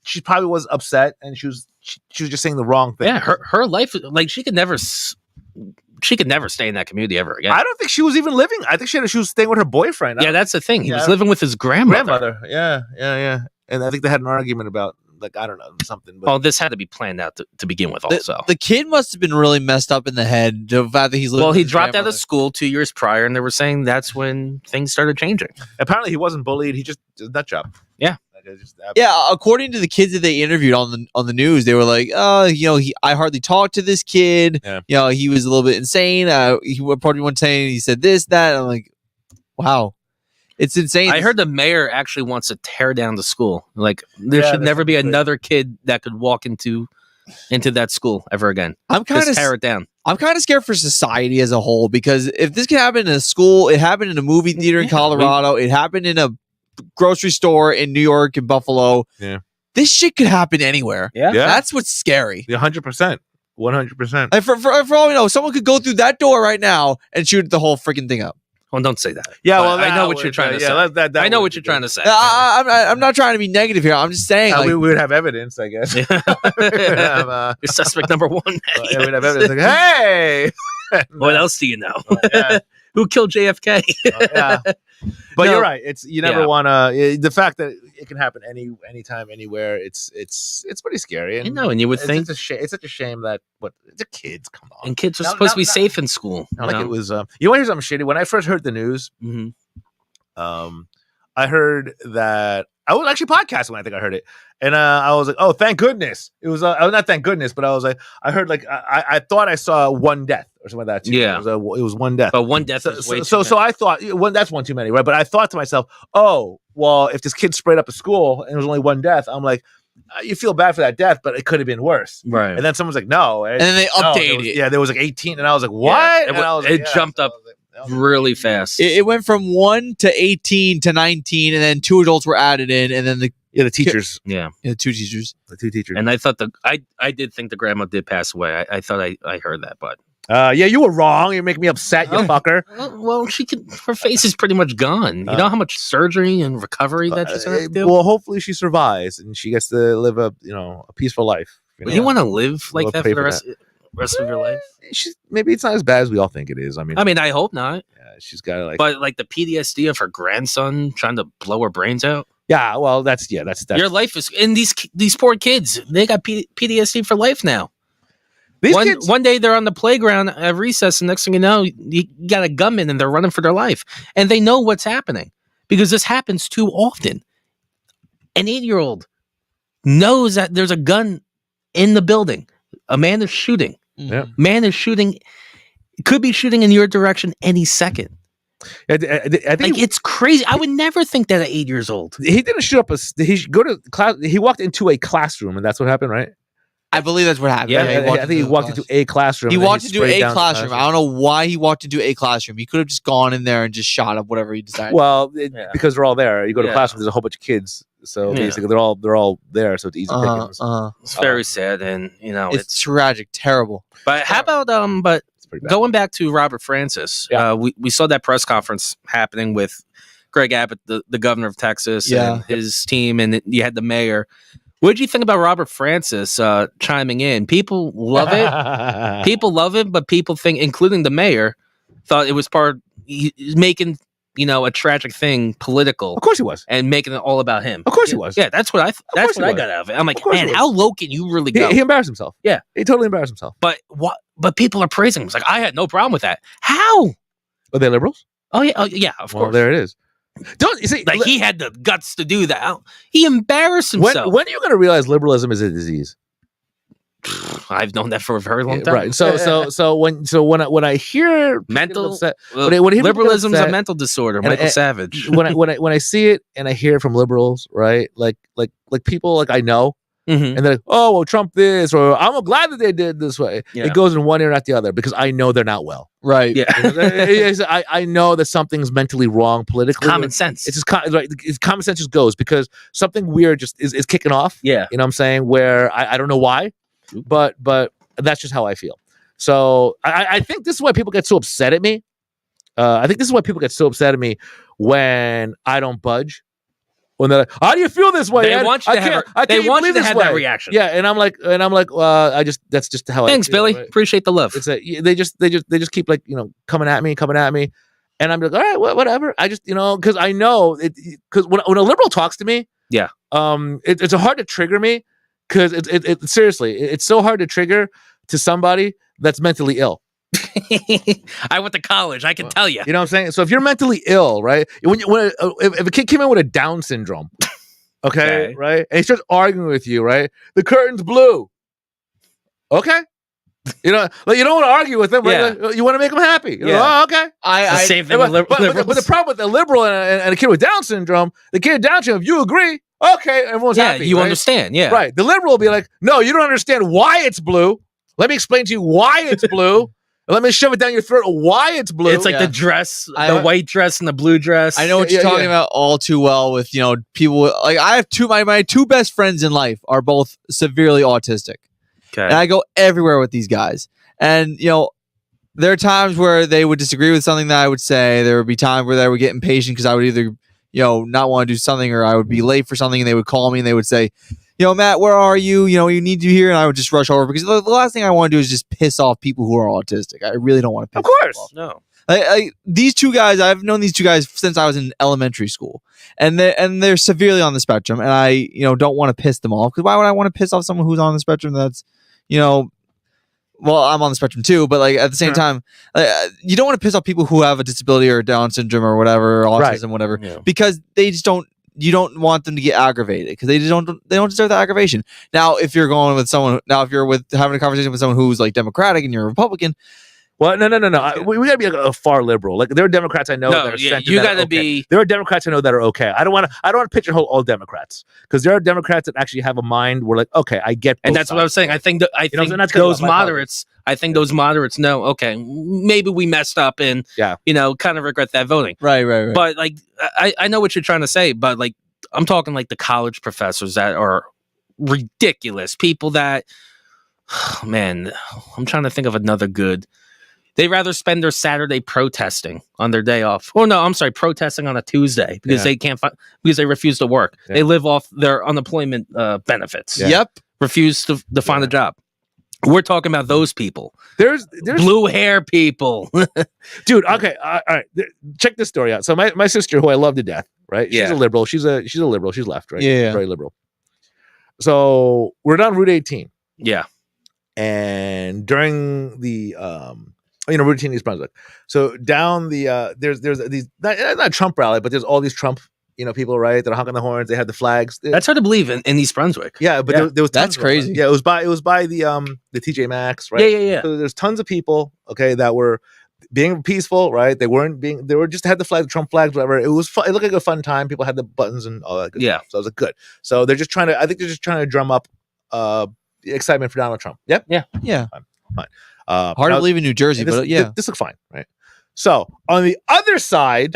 she probably was upset and she was just saying the wrong thing. yeah, her life, like she could never stay in that community ever again. I don't think she was even living. I think she was staying with her boyfriend. Yeah, that's the thing. He was Yeah. living with his grandmother. Yeah. And I think they had an argument about, like, I don't know, something. But Well, this had to be planned out to begin with, also. The kid must have been really messed up in the head. The fact that he's living Well, with he his dropped out grandmother. of school 2 years prior, and they were saying that's when things started changing. apparently he wasn't bullied. He just nut job. Yeah. Like, it just, Yeah, according to the kids that they interviewed on the news, they were like, I hardly talked to this kid. Yeah. He was a little bit insane. He probably one saying he said this, that. I'm like, wow, it's insane. I heard the mayor actually wants to tear down the school. Like, there Yeah, should that's never be something another kid that could walk into that school ever again. I'm kind Just of tear it down. I'm kind of scared for society as a whole, because if this could happen in a school, it happened in a movie theater in Yeah, Colorado, it happened in a grocery store in New York and Buffalo. Yeah. This shit could happen anywhere. Yeah. Yeah. That's what's scary. 100%. 100%. Like for all we know, someone could go through that door right now and shoot the whole freaking thing up. Well, don't say that. Yeah, But well, I know that what you're would, trying to say. that I know would what be you're trying good. to say. I'm not trying to be negative here. I'm just saying, like, we would have evidence, I guess. We'd have, You're suspect number one. yeah, we'd have evidence. Like, hey, What else do you know? yeah. Who killed JFK? Yeah. But No. you're right. It's you never Yeah. want to. The fact that it can happen anytime, anywhere. It's pretty scary. And And you would it's, think, it's such a shame that the kids come on. and kids are Now- supposed to be now- safe in school. Not like it was. You want to hear something shitty? When I first heard the news, hmm I heard that I was actually podcasting when I think I heard it, and I was like, "Oh, thank goodness!" It was not thank goodness, but I was like, I heard like I thought I saw one death or something like that. Too. Yeah. it was one death. But one death So, is way too so many. I thought that's one too many, right? But I thought to myself, oh, well, if this kid sprayed up a school and there was only one death, I'm like, you feel bad for that death, but it could have been worse. Right. And then someone's like, no, and then they updated it. Yeah, there was like 18, and I was like, what? Yeah, And I was like, it jumped so I up was like, that was- really fast. It went from 1 to 18 to 19, and then 2 adults were added in, and then the Yeah, the teachers, yeah. 2 teachers. the 2 teachers. And I thought I did think the grandma did pass away. I thought I heard that, but Yeah, you were wrong. You're making me upset, you Oh. fucker. well, her face is pretty much gone. You know how much surgery and recovery that she's gonna have to do. Well, hopefully she survives and she gets to live a peaceful life. Would you want to live like We'll that pray for the for rest of your life? Maybe it's not as bad as we all think it is. I mean, I hope not. yeah, she's got like, But like the PTSD of her grandson trying to blow her brains out. yeah. Well, that's Your life is, and these poor kids, they got PTSD for life now. these kids. One day they're on the playground at recess, and next thing you know, you got a gunman and they're running for their life, and they know what's happening because this happens too often. An 8-year-old knows that there's a gun in the building. A man is shooting. Yeah. Man is shooting. Could be shooting in your direction any second. I think Like it's crazy. I would never think that at 8 years old. he didn't shoot up a. He go to class. He walked into a classroom, and that's what happened, right? I believe that's what happened. Yeah, I think he walked into a classroom. He and then walked into sprayed a down the classroom. I don't know why he walked into a classroom. He could have just gone in there and just shot up whatever he decided. Well, Yeah. because they're all there. You go to Yeah. classroom, there's a whole bunch of kids, so Yeah. basically they're all there, so it's easy pickings. It's very sad, and It's tragic, terrible. But how about but It's pretty bad. going back to Robert Francis, Yeah. we saw that press conference happening with Greg Abbott, the governor of Texas, Yeah. and his team, and you had the mayor. What did you think about Robert Francis chiming in? People love it. People love it, but people think, including the mayor, thought it was he's making a tragic thing political Of course he was. and making it all about him. Of course he was. Yeah, that's what course he I was. got out of it. I'm like, Of course he man, was. how low can you really go? He embarrassed himself. Yeah. He totally embarrassed himself. But what? But people are praising him. It's like I had no problem with that. How? Are they liberals? Oh yeah, of Well, course. there it is. Don't you see? Like he had the guts to do that. He embarrassed himself. when are you going to realize liberalism is a disease? I've known that for a very long Yeah, time. right. So when I hear people Mental upset, Well, when I hear people liberalism's upset- a mental disorder. and- Michael and- Savage. when I see it and I hear it from liberals, right? Like people like I know, Mhm. and they're like, oh well, Trump this, or I'm glad that they did it this way. Yeah. It goes in one ear, not the other, because I know they're not well. Right. Yeah, I know that something's mentally wrong politically. common sense. It's just common sense just goes because something weird just is kicking off. Yeah. You know what I'm saying? Where I don't know why, but that's just how I feel. So I think this is why people get so upset at me. I think this is why people get so upset at me when I don't budge. When they're like, "How do you feel this way?" They Ed? want you I to have. can't- I They can't want you believe to this have that way." reaction. Yeah, and I'm like, that's just how. Thanks, I feel, Billy. right? Appreciate the love. It's they just keep like coming at me, and I'm like, all right, whatever. I just because I know it because when a liberal talks to me, Yeah. It's hard to trigger me because seriously it's so hard to trigger to somebody that's mentally ill. I went to college. I can tell you. You know what I'm saying? So if you're mentally ill, right? If a kid came in with a Down syndrome, okay, Okay. right, and he starts arguing with you, right? The curtain's blue. Okay. You don't want to argue with them, right? Yeah. You want to make them happy. Yeah. Oh, okay. It's the same thing But, with but liberals. the problem with a liberal and a kid with Down syndrome, the kid with Down syndrome, if you agree, okay, everyone's yeah, happy. you right? understand. Yeah. Right. The liberal will be like, no, you don't understand why it's blue. Let me explain to you why it's blue. And let me shove it down your throat why it's blue. It's like Yeah. the dress, I- the white dress and the blue dress. I know what Yeah, you're talking yeah. about all too well with, people like I have my two best friends in life are both severely autistic. Okay. And I go everywhere with these guys. And, there are times where they would disagree with something that I would say. There would be times where they would get impatient because I would either, not want to do something or I would be late for something and they would call me and they would say, Matt, where are you? You need you here. And I would just rush over because the last thing I want to do is just piss off people who are autistic. I really don't want to piss Of course. them off. No. These two guys, I've known these two guys since I was in elementary school, and they're severely on the spectrum, and I don't want to piss them off because why would I want to piss off someone who's on the spectrum that's well, I'm on the spectrum too, but like at the same time, you don't want to piss off people who have a disability or Down syndrome or whatever, or Right. autism, whatever, Yeah. because they just don't. You don't want them to get aggravated because they don't deserve the aggravation. Now, if you're going with someone, if you're having a conversation with someone who's like Democratic and you're a Republican, Well, no. We got to be a far liberal. Like there are Democrats I know No, that are yeah, centered you that got are to okay. be. There are Democrats I know that are okay. I don't want to picture all Democrats because there are Democrats that actually have a mind where like, okay, I get. And both that's what I was saying. I sides. think know what I'm saying? That's those my apologies. moderates. I think those moderates know. Okay, maybe we messed up and Yeah. kind of regret that voting. right. But like, I know what you're trying to say. But like, I'm talking like the college professors that are ridiculous. People that, man, I'm trying to think of another good. They rather spend their Saturday protesting on their day off. Oh no, I'm sorry, protesting on a Tuesday because Yeah. they can't because they refuse to work. Yeah. They live off their unemployment benefits. Yeah. Yep. Refuse to find a job. We're talking about those people, There's blue hair people. dude. Okay, all right. Check this story out. So my sister, who I love to death, right? She's Yeah. a liberal. She's a liberal. She's left, right? Yeah. Very liberal. So we're down Route 18, Yeah, and during the Route 18 East Brunswick. So down the there's these not Trump rally, but there's all these Trump people, right? That are honking the horns. They have the flags. that's hard to believe in East Brunswick. Yeah, but Yeah. there was That's tons of them. crazy. Yeah, it was by the TJ Maxx, right? Yeah. So there's tons of people, okay, that were being peaceful, right? They were just had the flag, the Trump flags, whatever. It was fun. It looked like a fun time. People had the buttons and all that good Yeah. stuff. So it was like good. So they're just trying to, I think they're just trying to drum up excitement for Donald Trump. Yep. Yeah. Hard Hard to believe in New Jersey, but yeah. this looks fine, right? So on the other side,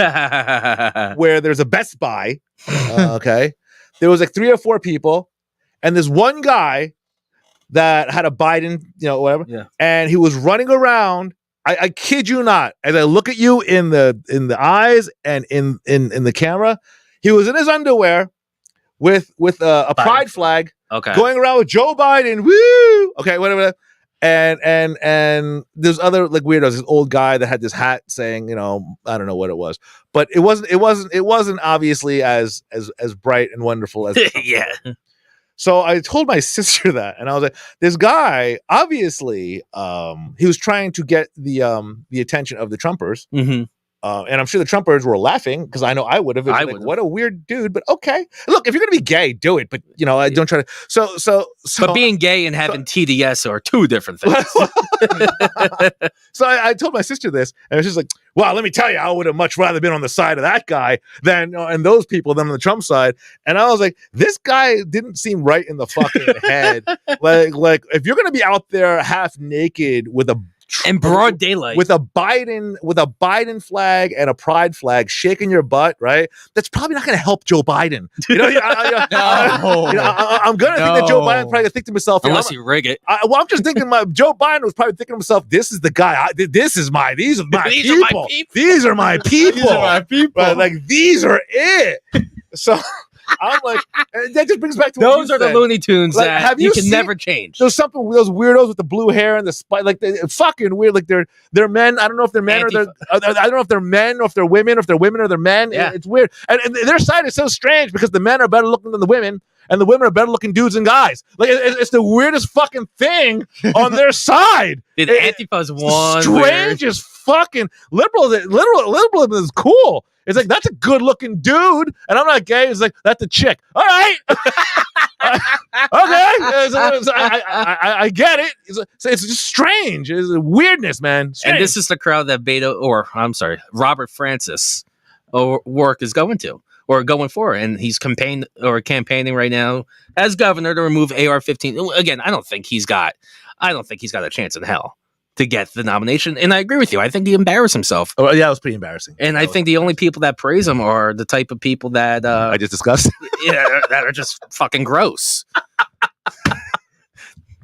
where there's a Best Buy, okay, there was like 3 or 4 people, and there's one guy that had a Biden, whatever, and he was running around. I kid you not. As I look at you in the eyes and in the camera, he was in his underwear with a pride flag, going around with Joe Biden. Woo! Okay, whatever. And there's other like weirdos. This old guy that had this hat saying, I don't know what it was, but it wasn't obviously as bright and wonderful as yeah. So I told my sister that, and I was like, this guy obviously he was trying to get the attention of the Trumpers. Mm-hmm. And I'm sure the Trumpers were laughing because I know I would have. Like, what a weird dude, but okay. Look, if you're gonna be gay, do it. But I don't try to. So. But being gay and having TDS are 2 different things. So I told my sister this, and she's like, "Well, let me tell you, I would have much rather been on the side of that guy than and those people than on the Trump side." And I was like, "This guy didn't seem right in the fucking head. Like if you're gonna be out there half naked with a." In broad daylight, with a Biden flag and a pride flag shaking your butt, right? That's probably not going to help Joe Biden. I'm going to think that Joe Biden probably think to himself, unless you rig it. I'm just thinking, Joe Biden was probably thinking to himself, "This is the guy. These are my people. These are my people. Right? Like these are it." So. I'm like, that just brings back to those are the Looney Tunes that you can never change. There's something with those weirdos with the blue hair and the spike, like they're fucking weird. Like they're men. I don't know if they're men or they're. I don't know if they're men or if they're women. Or if they're women or they're men. Yeah. It's weird. And their side is so strange because the men are better looking than the women, and the women are better looking dudes and guys. Like it's the weirdest fucking thing on their side. Dude, Antifa's one strangest fucking liberalism is cool. It's like, that's a good looking dude. And I'm not gay. It's like, that's a chick. All right. Okay. I get it. It's just strange. It's a weirdness, man. Strange. And this is the crowd that Robert Francis O'Rourke is going to. Or going for, and he's campaigning right now as governor to remove AR-15. Again, I don't think he's got a chance in hell to get the nomination. And I agree with you. I think he embarrassed himself. Oh yeah, it was pretty embarrassing. And I think the only people that praise him are the type of people that I just discussed. that are just fucking gross.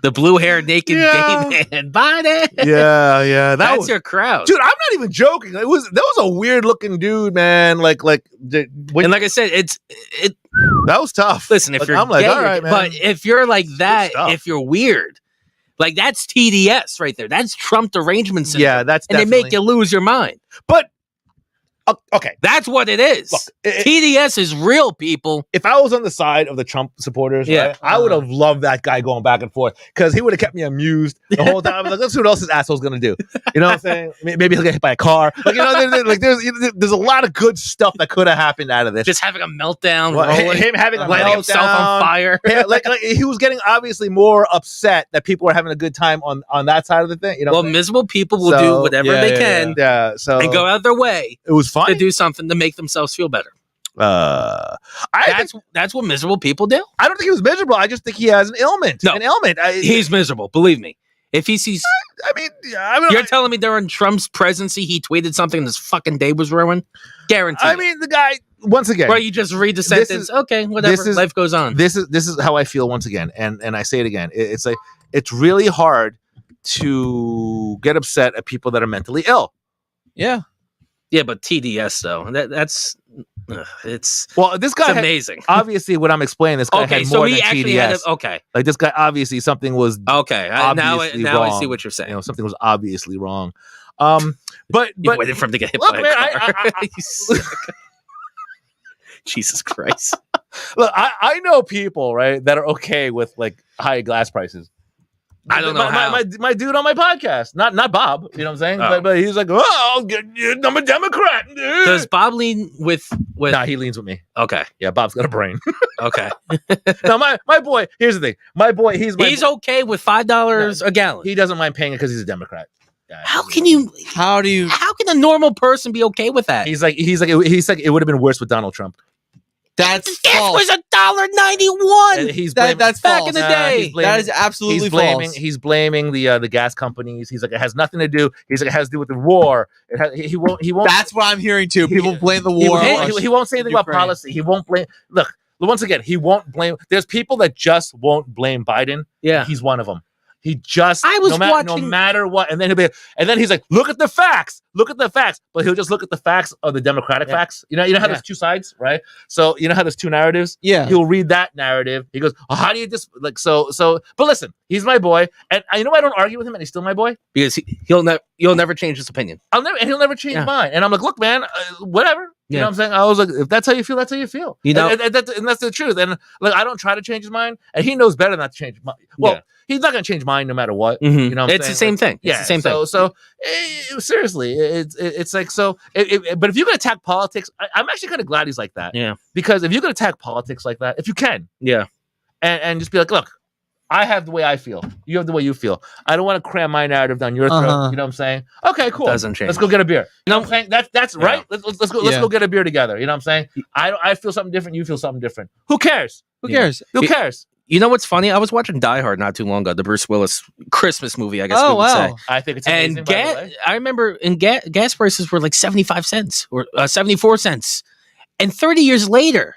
The blue-haired naked gay man, Biden. Yeah, that's your crowd, dude. I'm not even joking. That was a weird looking dude, man. And like I said, that was tough. Listen, if you're I'm like, gay, all right, man. But if you're like that, if you're weird, like that's TDS right there. That's Trump derangement syndrome. Yeah, that's and they make you lose your mind. But okay, that's what it is. Look, TDS is real, people. If I was on the side of the Trump supporters, right, I would have loved that guy going back and forth because he would have kept me amused the whole time. I was like, let's see what else this asshole's gonna do. You know what I'm saying? Maybe he'll get hit by a car. Like, there's a lot of good stuff that could have happened out of this. Just having a meltdown, him having a lighting himself on fire. Yeah, like he was getting obviously more upset that people were having a good time on that side of the thing. Well, miserable people will do whatever they can. Yeah, so and go out their way. It was fun to do something to make themselves feel better. That's what miserable people do. I don't think he was miserable. I just think he has an ailment. No, an ailment. He's miserable. Believe me. If he sees, you're telling me during Trump's presidency he tweeted something and his fucking day was ruined. Guaranteed. I mean, the guy once again. Where you just read the sentence. Okay, whatever. Life goes on. This is how I feel once again, and I say it again. It's like it's really hard to get upset at people that are mentally ill. Yeah. Yeah, but TDS though, that's it's this guy amazing. Obviously, what I'm explaining, this guy had more than TDS. Like this guy, obviously, something was okay. Now I see what you're saying. Something was obviously wrong. But you waited for him to get hit by a car. Jesus Christ! Look, I know people right that are okay with like high gas prices. I don't know my dude on my podcast, not Bob. You know what I'm saying? But he's like, oh, I'm a Democrat. Does Bob lean with? Nah, he leans with me. Okay, yeah, Bob's got a brain. Okay. Now my boy. Here's the thing. My boy, he's okay with $5 a gallon. He doesn't mind paying it because he's a Democrat. How can a normal person be okay with that? He's like it would have been worse with Donald Trump. That's Gas false. was $1.91. He's That, blaming, that's Back false. in the Nah, day. he's blaming- That is absolutely he's blaming false. he's blaming the gas companies. He's like, it has nothing to do. He's like, it has to do with the war. He won't. That's what I'm hearing too. He- People blame the he, war. he- on he- he won't say anything about Ukraine. policy. He won't blame. Look, once again, he won't blame. There's people that just won't blame Biden. Yeah. He's one of them. He just I was no watching- matter what, and then he's like, look at the facts, but he'll just look at the facts of the Democratic Yeah. facts. You know how Yeah. there's two sides, right? So you know how there's two narratives. Yeah. He'll read that narrative. He goes, oh, how do you just like so? But listen, he's my boy, and I know I don't argue with him, and he's still my boy. Because you'll never change his opinion. He'll never change Yeah. mine. And I'm like, look, man, whatever. You know what I'm saying? I was like, if that's how you feel, that's how you feel. You know- and that's the truth. And like, I don't try to change his mind, and he knows better not to change mine. Well, Yeah. he's not going to change mine no matter what. Mhm. You know, what I'm It's the saying? same thing. It's the same thing. So seriously, it's like so. But if you can attack politics, I'm actually kind of glad he's like that. Yeah. Because if you can attack politics like that, if you can, Yeah. and just be like, look, I have the way I feel. You have the way you feel. I don't want to cram my narrative down your throat. Uh-huh. You know what I'm saying? Okay, cool. Doesn't change. Let's go get a beer. You know what I'm saying? That's Yeah. right. Let's go. Let's go get a beer together. You know what I'm saying? I feel something different. You feel something different. Who cares? Who Yeah. cares? Who It- cares? You know what's funny? I was watching Die Hard not too long ago, the Bruce Willis Christmas movie, I guess Oh we would say. wow. I think it's amazing. And by the way. I remember gas prices were like 75 cents or 74 cents. And 30 years later,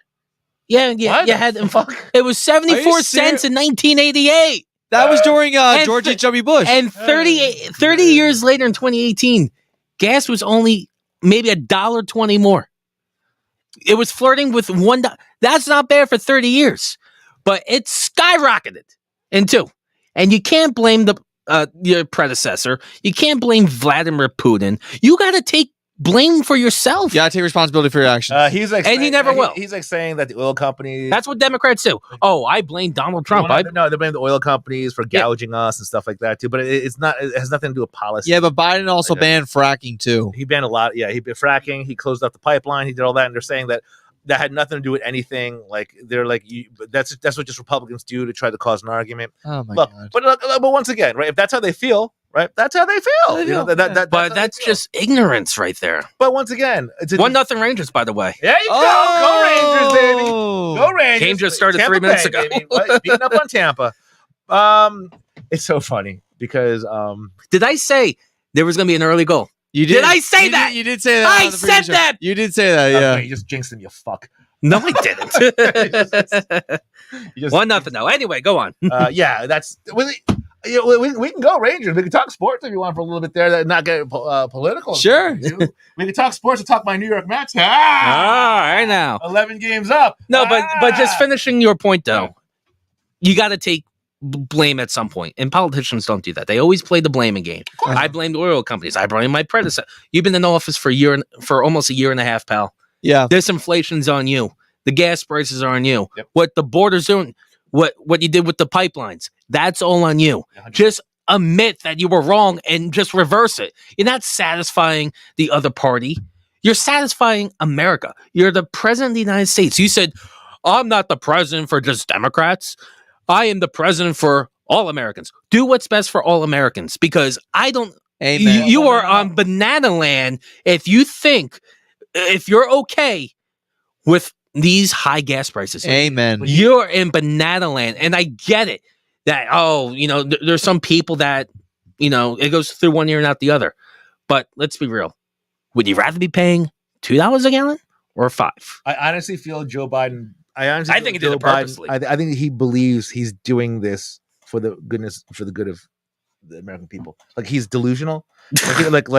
Why you the had fuck? it was 74 serious? cents in 1988. That was during And George th- H.W. Bush. And 30 years later in 2018, gas was only maybe $1.20 more. It was flirting with $1. That's not bad for 30 years, but it skyrocketed in two. And you can't blame your predecessor. You can't blame Vladimir Putin. You got to take blame for yourself. You gotta take responsibility for your actions. He's like, And he never will. He's like saying that the oil companies. That's what Democrats do. Oh, I blame Donald Trump. No, they blame the oil companies for gouging us and stuff like that too. But it's not. It has nothing to do with policy. Yeah, but Biden also Okay. banned fracking too. He banned a lot. Yeah, he banned fracking. He closed up the pipeline. He did all that, and they're saying that had nothing to do with anything. Like they're like, that's what just Republicans do to try to cause an argument. Oh my Look, god. but once again, right? If that's how they feel, right? That's how they feel. You know, but how they that's feel. just ignorance right there. But once again, it's 1-0 Rangers, by the way. There you go. Go Rangers, baby. Oh! Go Rangers. Game just started Tampa 3 minutes Bay, ago. baby. What? Beating up on Tampa. It's so funny because Did I say there was going to be an early goal? You Did I say that? You did say that. I on the said previous show. that! You did say that. Yeah. you just jinxed him, you fuck. No, I didn't. You just, 1-0 now. Anyway, go on. yeah, that's we can go Rangers. We can talk sports if you want for a little bit there. That not get political. Sure. We can talk sports and talk my New York Mets. All right now. 11 games up. No, but just Ah. finishing your point though, you got to take blame at some point, and politicians don't do that. They always play the blaming game. course. I blame the oil companies. I blame my predecessor. You've been in office for almost a year and a half, pal. Yeah. This inflation's on you. The gas prices are on you. Yep. What the border's doing, what you did with the pipelines, that's all on you. 100%. Just admit that you were wrong and just reverse it. You're not satisfying the other party. You're satisfying America. You're the president of the United States. You said, I'm not the president for just Democrats. I am the president for all Americans. Do what's best for all Americans, because I don't. Amen. You are on banana land if you think, if you're okay with these high gas prices. Amen. You're in banana land, and I get it that there's some people that it goes through one ear and out the other. But let's be real. Would you rather be paying $2 a gallon or $5? I honestly feel Joe Biden. I think he did it purposely. I think he believes he's doing this for the good of the American people. Like he's delusional.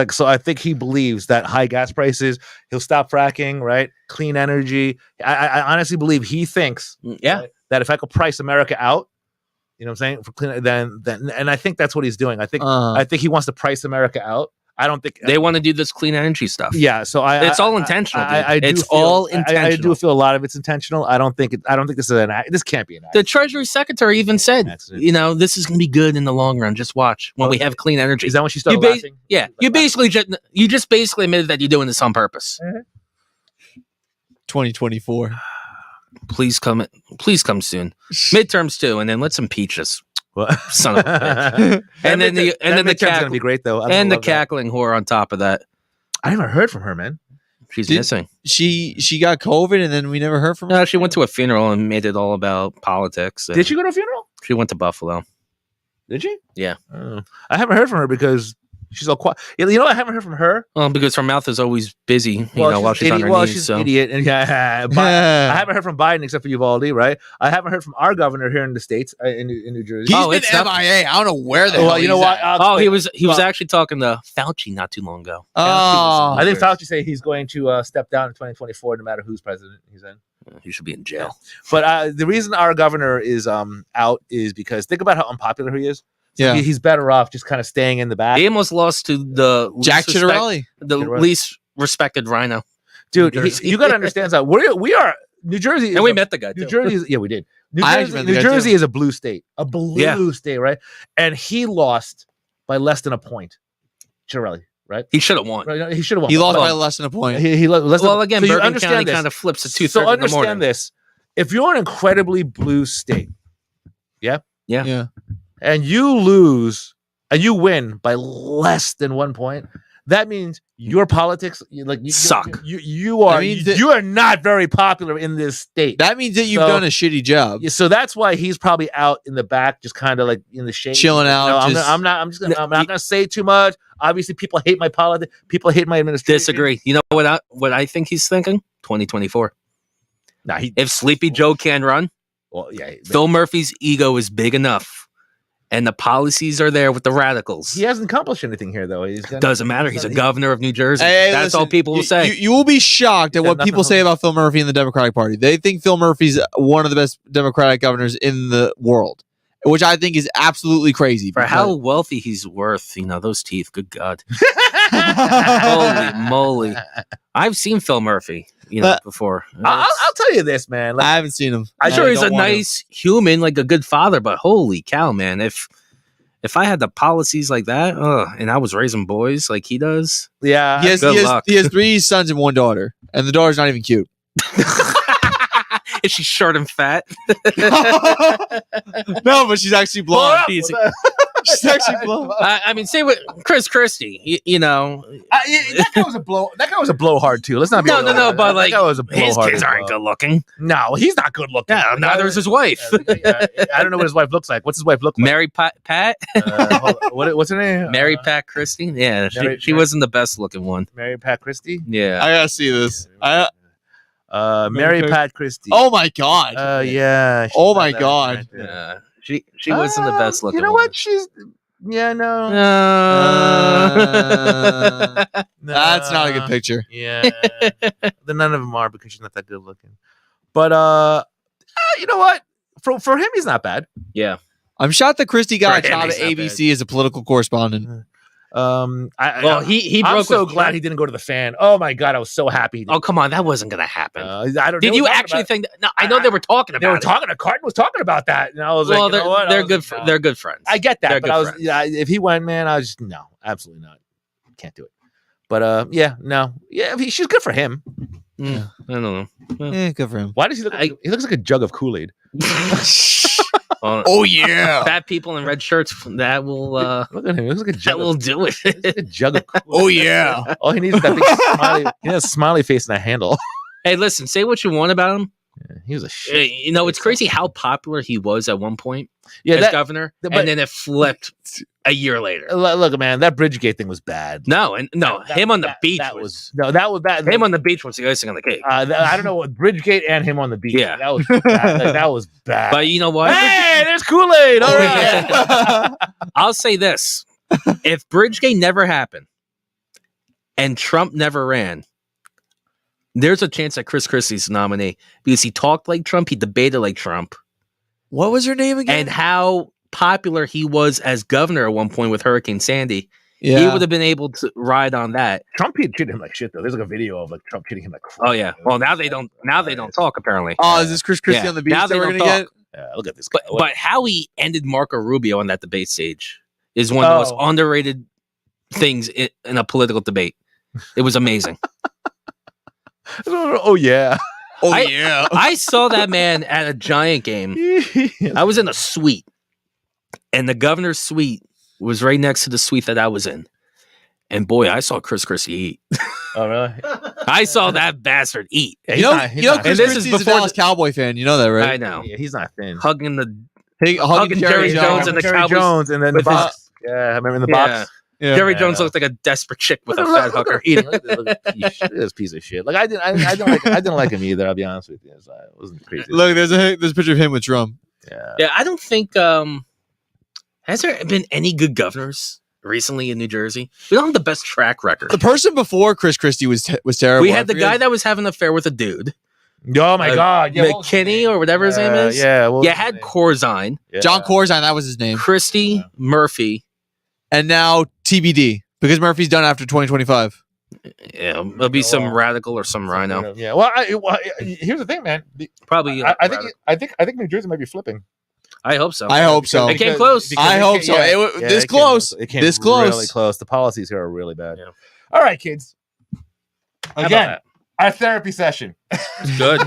So I think he believes that high gas prices, he'll stop fracking, right? Clean energy. I honestly believe he thinks Yeah. right, that if I could price America out, you know what I'm saying, for clean, then and I think that's what he's doing. I think he wants to price America out. I don't think They want to do this clean energy stuff. Yeah, so It's all intentional, dude. do It's feel- all I do intentional. feel a lot of it's intentional. I don't think this is this can't be an The accident. Treasury Secretary even said, Accident. this is going to be good in the long run. Just watch when we have clean energy. Is that when she started You ba- laughing? Yeah, you just basically admitted that you're doing this on purpose. 2024. Please come soon. Midterms too, and then let's impeach us, What? son of a bitch. And then the midterm's cackle- gonna be great though. and the cackling whore on top of that. I haven't heard from her, man. She's Did- missing. She got COVID and then we never heard from her. No, she went to a funeral and made it all about politics. Did she go to a funeral? She went to Buffalo. Did she? Yeah. I haven't heard from her because she's all quiet. You know, I haven't heard from her. Well, because her mouth is always busy, while she's on her knees. She's So an idiot. And yeah, I haven't heard from Biden except for Uvalde, right? I haven't heard from our governor here in the states, in New Jersey. He's Oh, been it's not- MIA. I don't know where the well, hell you know he's what? at. oh, he was actually talking to Fauci not too long ago. Oh, I think Fauci said he's going to step down in 2024, no matter who's president he's in. He should be in jail. But the reason our governor is out is because think about how unpopular he is. So yeah. he's better off just kind of staying in the back. He almost lost to the Jack least respect- Chitterelli. the Chitterelli. least respected rhino. Dude, New Jersey. you got to understand that we are New Jersey. And we met the guy New too. Jersey. Yeah, we did. New I actually Jersey, met the New guy, Jersey too. is a blue state, state, right? And he lost by less than a point. Chirelli, right? He should have won. Right? He should have won. He lost But- by less than a point. He less than- Well, again, so you Bergen understand County this. kind of flips at 2:30 So in the understand morning. this: if you're an incredibly blue state, Yeah. and you lose and you win by less than 1 point, that means your politics you Suck. You are That means that- you are not very popular in this state. That means that you've So- done a shitty job. Yeah, so that's why he's probably out in the back, just kind of like in the shade, Chilling out, No, just- I'm not going to say too much. Obviously, people hate my politics. People hate my administration. Disagree. You know what I think he's thinking? 2024. Nah, If Sleepy Joe can run, well, yeah, Phil Murphy's ego is big enough, and the policies are there with the radicals. he hasn't accomplished anything here, though. Doesn't matter. He's a governor of New Jersey. Hey, That's all listen, people will say. You will be shocked at He's got what nothing people to say hold. about Phil Murphy and the Democratic Party. They think Phil Murphy's one of the best Democratic governors in the world, which I think is absolutely crazy. For because- how wealthy he's worth, those teeth. Good God. Holy moly. I've seen Phil Murphy, before. I'll tell you this, man. Like, I haven't seen him. I'm I sure he's don't a want to. nice human, like a good father, but holy cow, man. If I had the policies like that, and I was raising boys like he does, yeah, He has, Good he, has, luck. he has 3 sons and 1 daughter, and the daughter's not even cute. is she short and fat? No, but she's actually blonde. She's- She's actually blonde. I mean, say what Chris Christie, that guy was a blow. That guy was a blowhard too. Let's not be. No, but like that guy was a his blowhard kids as aren't well. good looking. No, he's not good looking. Yeah, neither is his wife. I don't know what his wife looks like. What's his wife look like? Mary Pat? What's her name? Mary Pat Christie? Yeah, Mary- she wasn't the best looking one. Mary Pat Christie. Yeah. I gotta see this. Mary Pat Christie. Oh my god. Yeah. Oh my God. Yeah. She wasn't the best looking You know one. what? She's. Yeah, no. That's not a good picture. Yeah. Then none of them are because she's not that good looking. But you know what? For him, he's not bad. Yeah. I'm shocked that Christie got a For him, job at he's not ABC as a political correspondent. Well, he I'm broke so with- glad he didn't go to the Fan. Oh my god, I was so happy. Oh, come on. That wasn't going to happen. I don't. Did you actually think that? No, I know they were talking they were about it. talking? Carton was talking about that, and I was Well, like, you know what? I they're was good. like, no. They're good friends. I get that, They're but good I was friends. if he went, man, I was just no, absolutely not. Can't do it. But she's good for him. I don't know. Yeah, good for him. Why does he look? He looks like a jug of Kool-Aid. Oh yeah. Fat people in red shirts. That will. Look at him. He looks like a That jug. will do it. A jug of Kool-Aid. Oh yeah. All he needs is that big smiley. He has a smiley face and a handle. Hey, listen. Say what you want about him. He was a shit. It's crazy how popular he was at one point Yeah, as that, governor, but- and then it flipped a year later. look, man, that Bridgegate thing was bad. No, him on the beach That was. that was bad. Him on the beach was the icing on the cake. I don't know what Bridgegate and him on the beach. Yeah. that was bad. Like, that was bad. But you know what? Hey, there's Kool-Aid. All right. I'll say this: if Bridgegate never happened and Trump never ran, there's a chance that Chris Christie's the nominee because he talked like Trump, he debated like Trump, What was her name again? and how popular he was as governor at one point with Hurricane Sandy. yeah. He would have been able to ride on that. Trump treated him like shit, though. There's like a video of like Trump treating him like crap. Oh yeah. Well, now they don't. Now they don't talk apparently. Oh, is this Chris Christie Yeah. on the beach Now that they we're don't gonna talk. get? Yeah, look at this guy. But how he ended Marco Rubio on that debate stage is one of the most Oh. underrated things in a political debate. It was amazing. oh yeah. Oh I- yeah. I saw that man at a Giant game. I was in a suite, and the governor's suite was right next to the suite that I was in. And boy, I saw Chris Christie eat. Oh really? I saw that bastard eat. Yeah, You know, he's you know, not- Chris And this is Christie's a before Dallas Cowboy fan. You know that, right? I know. Yeah, he's not thin. Hugging the Hugging Jerry Jones and the Jerry Cowboys Jones, and then the with his- box. Yeah, I remember in the Yeah. box. Yeah. Jerry Yeah, Jones no. looked like a desperate chick with a Look at- fat look hooker at- eating. Look at this piece of shit. Like I didn't like him either. I'll be honest with you. So it wasn't crazy. Look, there's a picture of him with Drum. Yeah. Yeah, I don't think has there been any good governors recently in New Jersey? We don't have the best track record. The person before Chris Christie was terrible. We I had the forget- guy that was having an affair with a dude, Oh my God. Yeah, what was his McKinney name? or whatever his name is. Yeah. What was Yeah, his had name? Corzine, Yeah. John Corzine, that was his name. Christie, Murphy. And now TBD because Murphy's done after 2025. Yeah, it'll be some radical or some rhino. Yeah. Well, here's the thing, man. Probably. I think New Jersey might be flipping. I hope so. I hope so. It came close. I hope so. This it came close. It came This close. Really close. The policies here are really bad. Yeah. All right, kids. How about Again, that? our therapy session. It's good.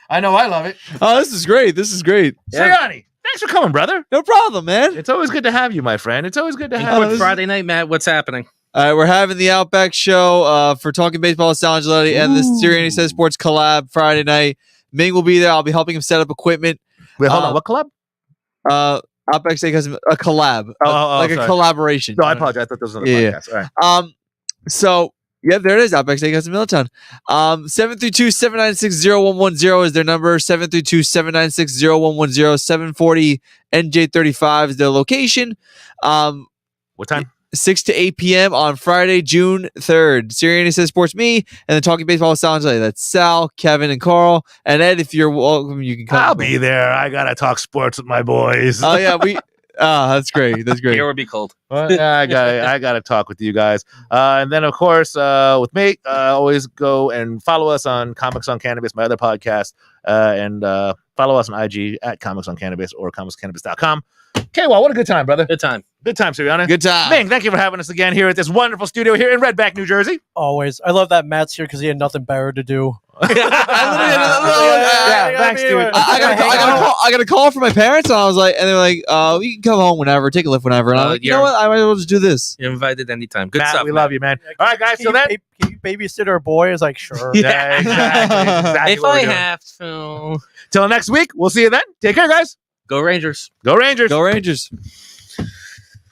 I know I love it. Oh, this is great. This is great. Yeah. Sirianni, thanks for coming, brother. No problem, man. It's always good to have you, my friend. It's always good to And have Oh, quick this- Friday night, Matt. What's happening? All right, we're having the Outback Show for Talking Baseball with Sal Angelotti and the Sirianni Says Sports collab Friday night. Ming will be there. I'll be helping him set up equipment. Wait, hold on. What club? Outback Steak has a collab, Oh, like a sorry. collaboration. No, I apologize. I thought this was on the Yeah. podcast. All right. So yeah, there it is. Outback Steakhouse in Middletown. 732-796-0110 is their number. 732-796-0110. 740 NJ35 is their location. What time? 6 to 8 p.m. on Friday, June 3rd. Sirianni Says Sports, me, and then Talking Baseball with Sal Angelotti. That's Sal, Kevin, and Carl. And Ed, if you're welcome, you can come. I'll be there. I gotta talk sports with my boys. Oh yeah, that's great. That's great. Here would be cold. Well, yeah, I got to talk with you guys. And then, of course, with me, always go and follow us on Comics on Cannabis, my other podcast, and follow us on IG at Comics on Cannabis or comicscannabis.com. Okay, well, what a good time, brother. Good time. Good time, Sirianni. Good time. Ming, thank you for having us again here at this wonderful studio here in Redback, New Jersey. Always. I love that Matt's here because he had nothing better to do. Thanks, dude. I got a call from my parents, and I was like, and they were like, "You can come home whenever, take a lift whenever." And I'm like, you know what? I might as well just do this. You're invited anytime. Good Matt, stuff. we love you, man. All right, guys. So Can then, you babysit our boy? I was like, sure. yeah, exactly. If what we're I doing. have to, Till next week, we'll see you then. Take care, guys. go Rangers. Go Rangers. Go Rangers.